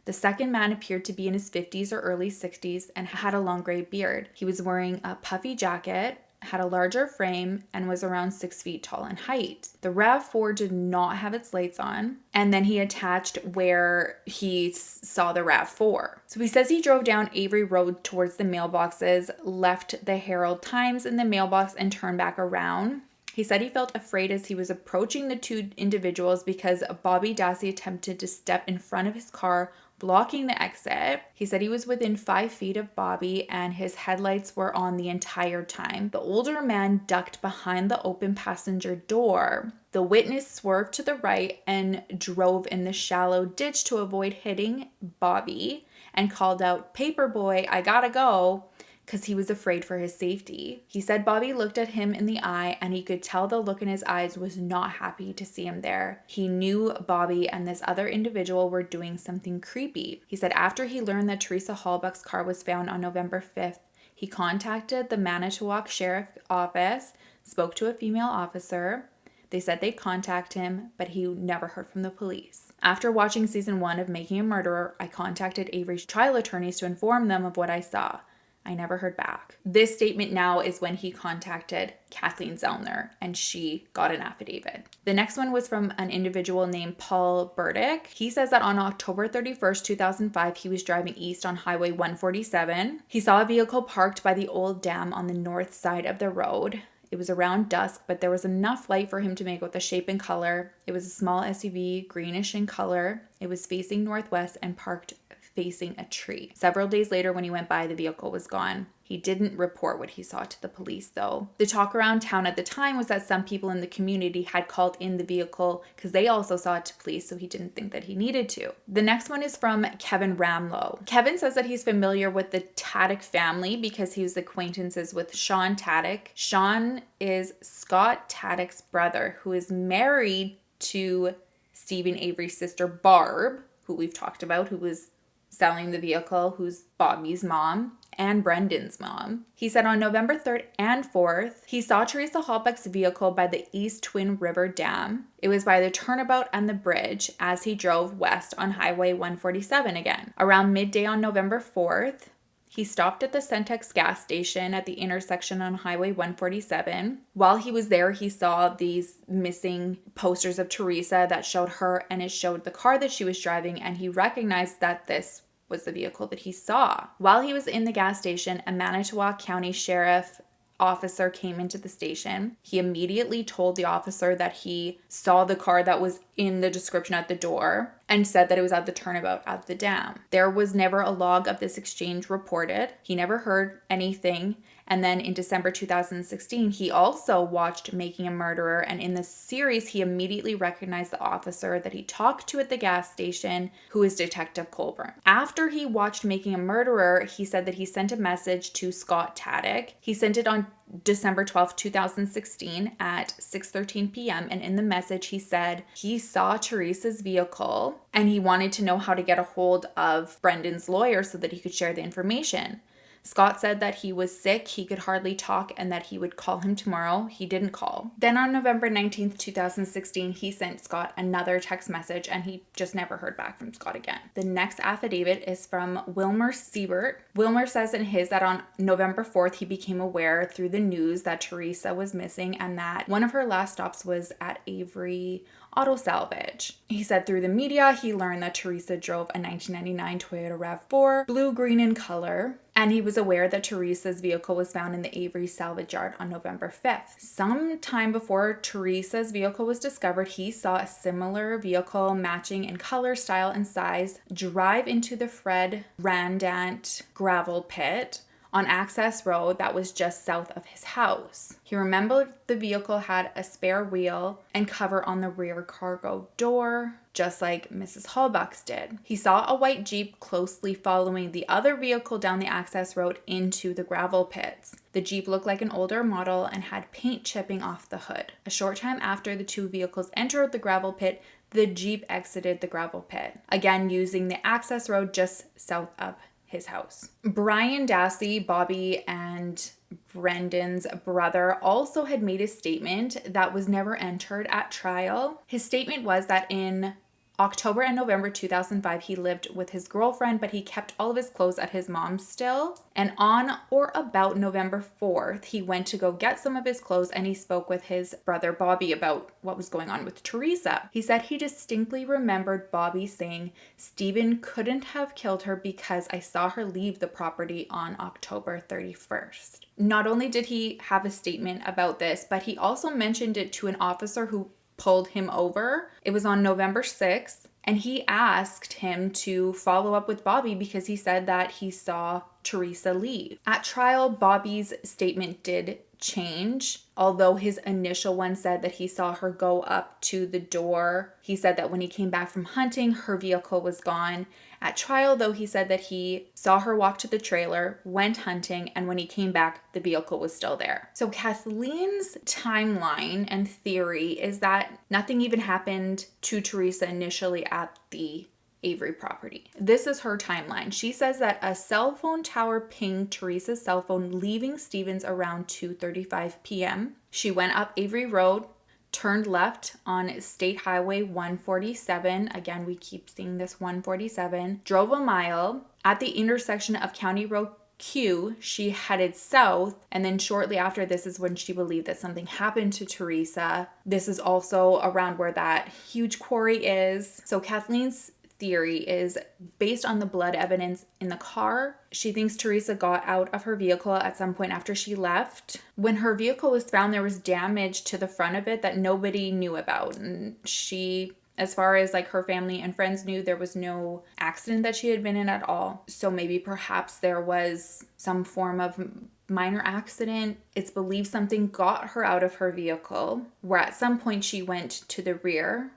The second man appeared to be in his 50s or early 60s and had a long gray beard. He was wearing a puffy jacket, had a larger frame, and was around 6 feet tall in height. The RAV4 did not have its lights on, and then he attached where he saw the RAV4. So he says he drove down Avery Road towards the mailboxes, left the Herald Times in the mailbox, and turned back around. He said he felt afraid as he was approaching the two individuals because Bobby Dassey attempted to step in front of his car, blocking the exit. He said he was within 5 feet of Bobby and his headlights were on the entire time. The older man ducked behind the open passenger door. The witness swerved to the right and drove in the shallow ditch to avoid hitting Bobby and called out, "Paperboy, I gotta go," because he was afraid for his safety. He said Bobby looked at him in the eye and he could tell the look in his eyes was not happy to see him there. He knew Bobby and this other individual were doing something creepy. He said after he learned that Teresa Halbach's car was found on November 5th, he contacted the Manitowoc Sheriff Office, spoke to a female officer. They said they'd contact him, but he never heard from the police. After watching season 1 of Making a Murderer, I contacted Avery's trial attorneys to inform them of what I saw. I never heard back. This statement now is when he contacted Kathleen Zellner and she got an affidavit. The next one was from an individual named Paul Burdick. He says that on October 31st, 2005, he was driving east on Highway 147. He saw a vehicle parked by the old dam on the north side of the road. It was around dusk, but there was enough light for him to make out the shape and color. It was a small SUV, greenish in color. It was facing northwest and parked facing a tree. Several days later, when he went by, the vehicle was gone. He didn't report what he saw to the police, though. The talk around town at the time was that some people in the community had called in the vehicle because they also saw it to police, so he didn't think that he needed to. The next one is from Kevin Ramlow. Kevin says that he's familiar with the Taddock family because he was acquaintances with Sean Taddock. Sean is Scott Taddock's brother, who is married to Stephen Avery's sister, Barb, who we've talked about, who was selling the vehicle, who's Bobby's mom and Brendan's mom. He said on November 3rd and 4th, he saw Teresa Halbach's vehicle by the East Twin River Dam. It was by the turnabout and the bridge as he drove west on Highway 147 again. Around midday on November 4th, he stopped at the Centex gas station at the intersection on Highway 147. While he was there, he saw these missing posters of Teresa that showed her and it showed the car that she was driving, and he recognized that this was the vehicle that he saw. While he was in the gas station, a Manitowoc County Sheriff officer came into the station. He immediately told the officer that he saw the car that was in the description at the door and said that it was at the turnabout at the dam. There was never a log of this exchange reported. He never heard anything. And then in December 2016, he also watched Making a Murderer, and in the series, he immediately recognized the officer that he talked to at the gas station, who is Detective Colburn. After he watched Making a Murderer, he said that he sent a message to Scott Taddock. He sent it on December 12th, 2016 at 6:13 p.m. And in the message, he said he saw Teresa's vehicle and he wanted to know how to get a hold of Brendan's lawyer so that he could share the information. Scott said that he was sick, he could hardly talk, and that he would call him tomorrow. He didn't call. Then on November 19th, 2016, he sent Scott another text message, and he just never heard back from Scott again. The next affidavit is from Wilmer Siebert. Wilmer says in his that on November 4th, he became aware through the news that Teresa was missing and that one of her last stops was at Avery Auto Salvage. He said through the media, he learned that Teresa drove a 1999 Toyota RAV4, blue-green in color, and he was aware that Teresa's vehicle was found in the Avery salvage yard on November 5th. Sometime before Teresa's vehicle was discovered, he saw a similar vehicle matching in color, style, and size drive into the Fred Randant gravel pit on Access Road that was just south of his house. He remembered the vehicle had a spare wheel and cover on the rear cargo door, just like Mrs. Halbach's did. He saw a white Jeep closely following the other vehicle down the access road into the gravel pits. The Jeep looked like an older model and had paint chipping off the hood. A short time after the two vehicles entered the gravel pit, the Jeep exited the gravel pit, again using the access road just south of his house. Brian Dassey, Bobby and Brendan's brother, also had made a statement that was never entered at trial. His statement was that in October and November 2005, he lived with his girlfriend, but he kept all of his clothes at his mom's still. And on or about November 4th, he went to go get some of his clothes and he spoke with his brother Bobby about what was going on with Teresa. He said he distinctly remembered Bobby saying, "Stephen couldn't have killed her because I saw her leave the property on October 31st. Not only did he have a statement about this, but he also mentioned it to an officer who pulled him over. It was on November 6th, and he asked him to follow up with Bobby because he said that he saw Teresa leave. At trial, Bobby's statement did change, although his initial one said that he saw her go up to the door. He said that when he came back from hunting, her vehicle was gone. At trial, though, he said that he saw her walk to the trailer, went hunting, and when he came back, the vehicle was still there. So Kathleen's timeline and theory is that nothing even happened to Teresa initially at the Avery property. This is her timeline. She says that a cell phone tower pinged Teresa's cell phone leaving Stevens around 2:35 p.m. She went up Avery Road, turned left on State Highway 147. Again, we keep seeing this 147. Drove a mile. At the intersection of County Road Q, she headed south, and then shortly after this is when she believed that something happened to Teresa. This is also around where that huge quarry is. So Kathleen's theory is based on the blood evidence in the car. She thinks Teresa got out of her vehicle at some point after she left. When her vehicle was found, there was damage to the front of it that nobody knew about. And she, as far as like her family and friends knew, there was no accident that she had been in at all. So maybe perhaps there was some form of minor accident. It's believed something got her out of her vehicle, where at some point she went to the rear,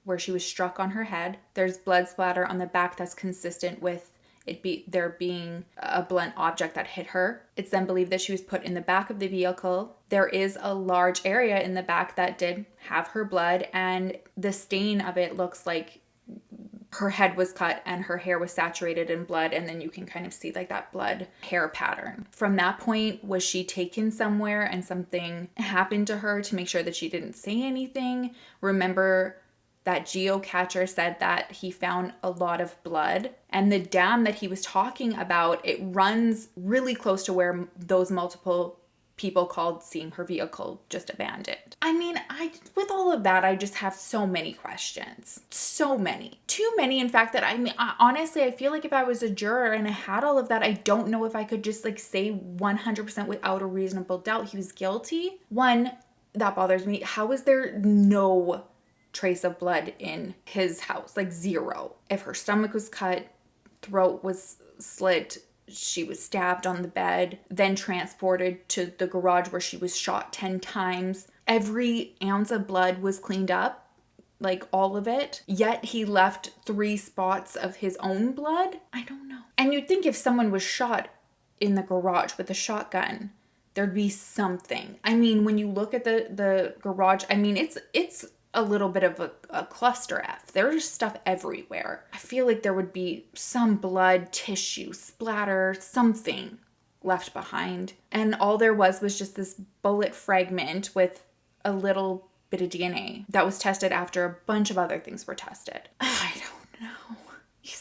where she was struck on her head. There's blood splatter on the back that's consistent with there being a blunt object that hit her. It's then believed that she was put in the back of the vehicle. There is a large area in the back that did have her blood, and the stain of it looks like her head was cut and her hair was saturated in blood, and then you can kind of see like that blood hair pattern. From that point, was she taken somewhere and something happened to her to make sure that she didn't say anything? Remember, that geocacher said that he found a lot of blood, and the dam that he was talking about, it runs really close to where those multiple people called seeing her vehicle just abandoned. I mean, with all of that, I just have so many questions. So many. Too many, in fact, that honestly, I feel like if I was a juror and I had all of that, I don't know if I could just like say 100% without a reasonable doubt he was guilty. One, that bothers me. How is there no trace of blood in his house? Like zero. If her stomach was cut, throat was slit, she was stabbed on the bed, then transported to the garage where she was shot 10 times. Every ounce of blood was cleaned up, like all of it. Yet he left 3 spots of his own blood. I don't know. And you'd think if someone was shot in the garage with a shotgun, there'd be something. I mean, when you look at the garage, I mean, it's a little bit of a cluster F. There's stuff everywhere. I feel like there would be some blood, tissue, splatter, something left behind. And all there was just this bullet fragment with a little bit of DNA that was tested after a bunch of other things were tested. I don't know. You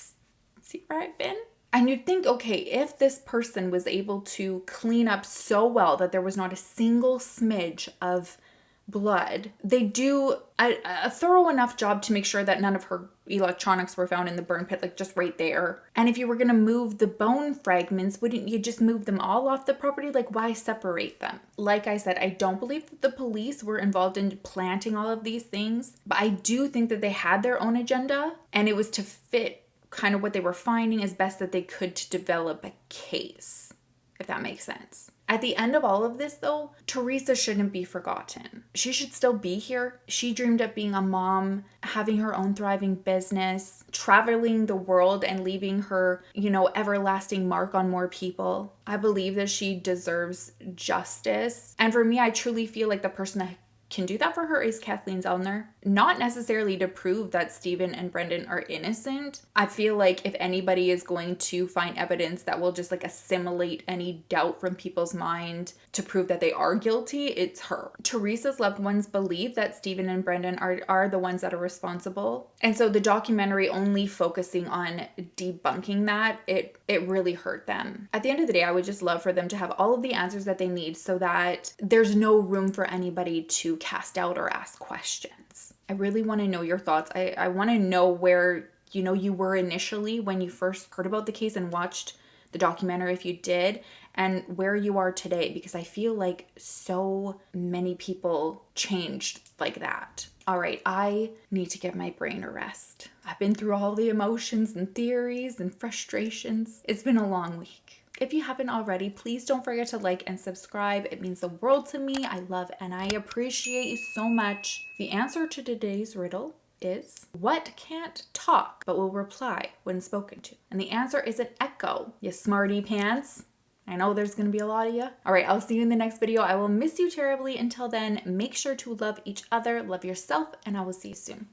see where I've been? And you'd think, okay, if this person was able to clean up so well that there was not a single smidge of blood, they do a thorough enough job to make sure that none of her electronics were found in the burn pit, like just right there. And if you were going to move the bone fragments, wouldn't you just move them all off the property? Like, why separate them? Like I said, I don't believe that the police were involved in planting all of these things, but I do think that they had their own agenda, and it was to fit kind of what they were finding as best that they could to develop a case, if that makes sense. At the end of all of this, though, Teresa shouldn't be forgotten. She should still be here. She dreamed of being a mom, having her own thriving business, traveling the world and leaving her, everlasting mark on more people. I believe that she deserves justice. And for me, I truly feel like the person that can do that for her is Kathleen Zellner. Not necessarily to prove that Stephen and Brendan are innocent. I feel like if anybody is going to find evidence that will just assimilate any doubt from people's mind to prove that they are guilty, it's her. Teresa's loved ones believe that Stephen and Brendan are the ones that are responsible. And so the documentary only focusing on debunking that, it really hurt them. At the end of the day, I would just love for them to have all of the answers that they need so that there's no room for anybody to cast doubt or ask questions. I really want to know your thoughts. I want to know where, you were initially when you first heard about the case and watched the documentary, if you did, and where you are today, because I feel like so many people changed like that. All right, I need to give my brain a rest. I've been through all the emotions and theories and frustrations. It's been a long week. If you haven't already, please don't forget to like and subscribe. It means the world to me. I love and I appreciate you so much. The answer to today's riddle is, what can't talk but will reply when spoken to? And the answer is an echo, you smarty pants. I know there's going to be a lot of you. All right, I'll see you in the next video. I will miss you terribly. Until then, make sure to love each other, love yourself, and I will see you soon.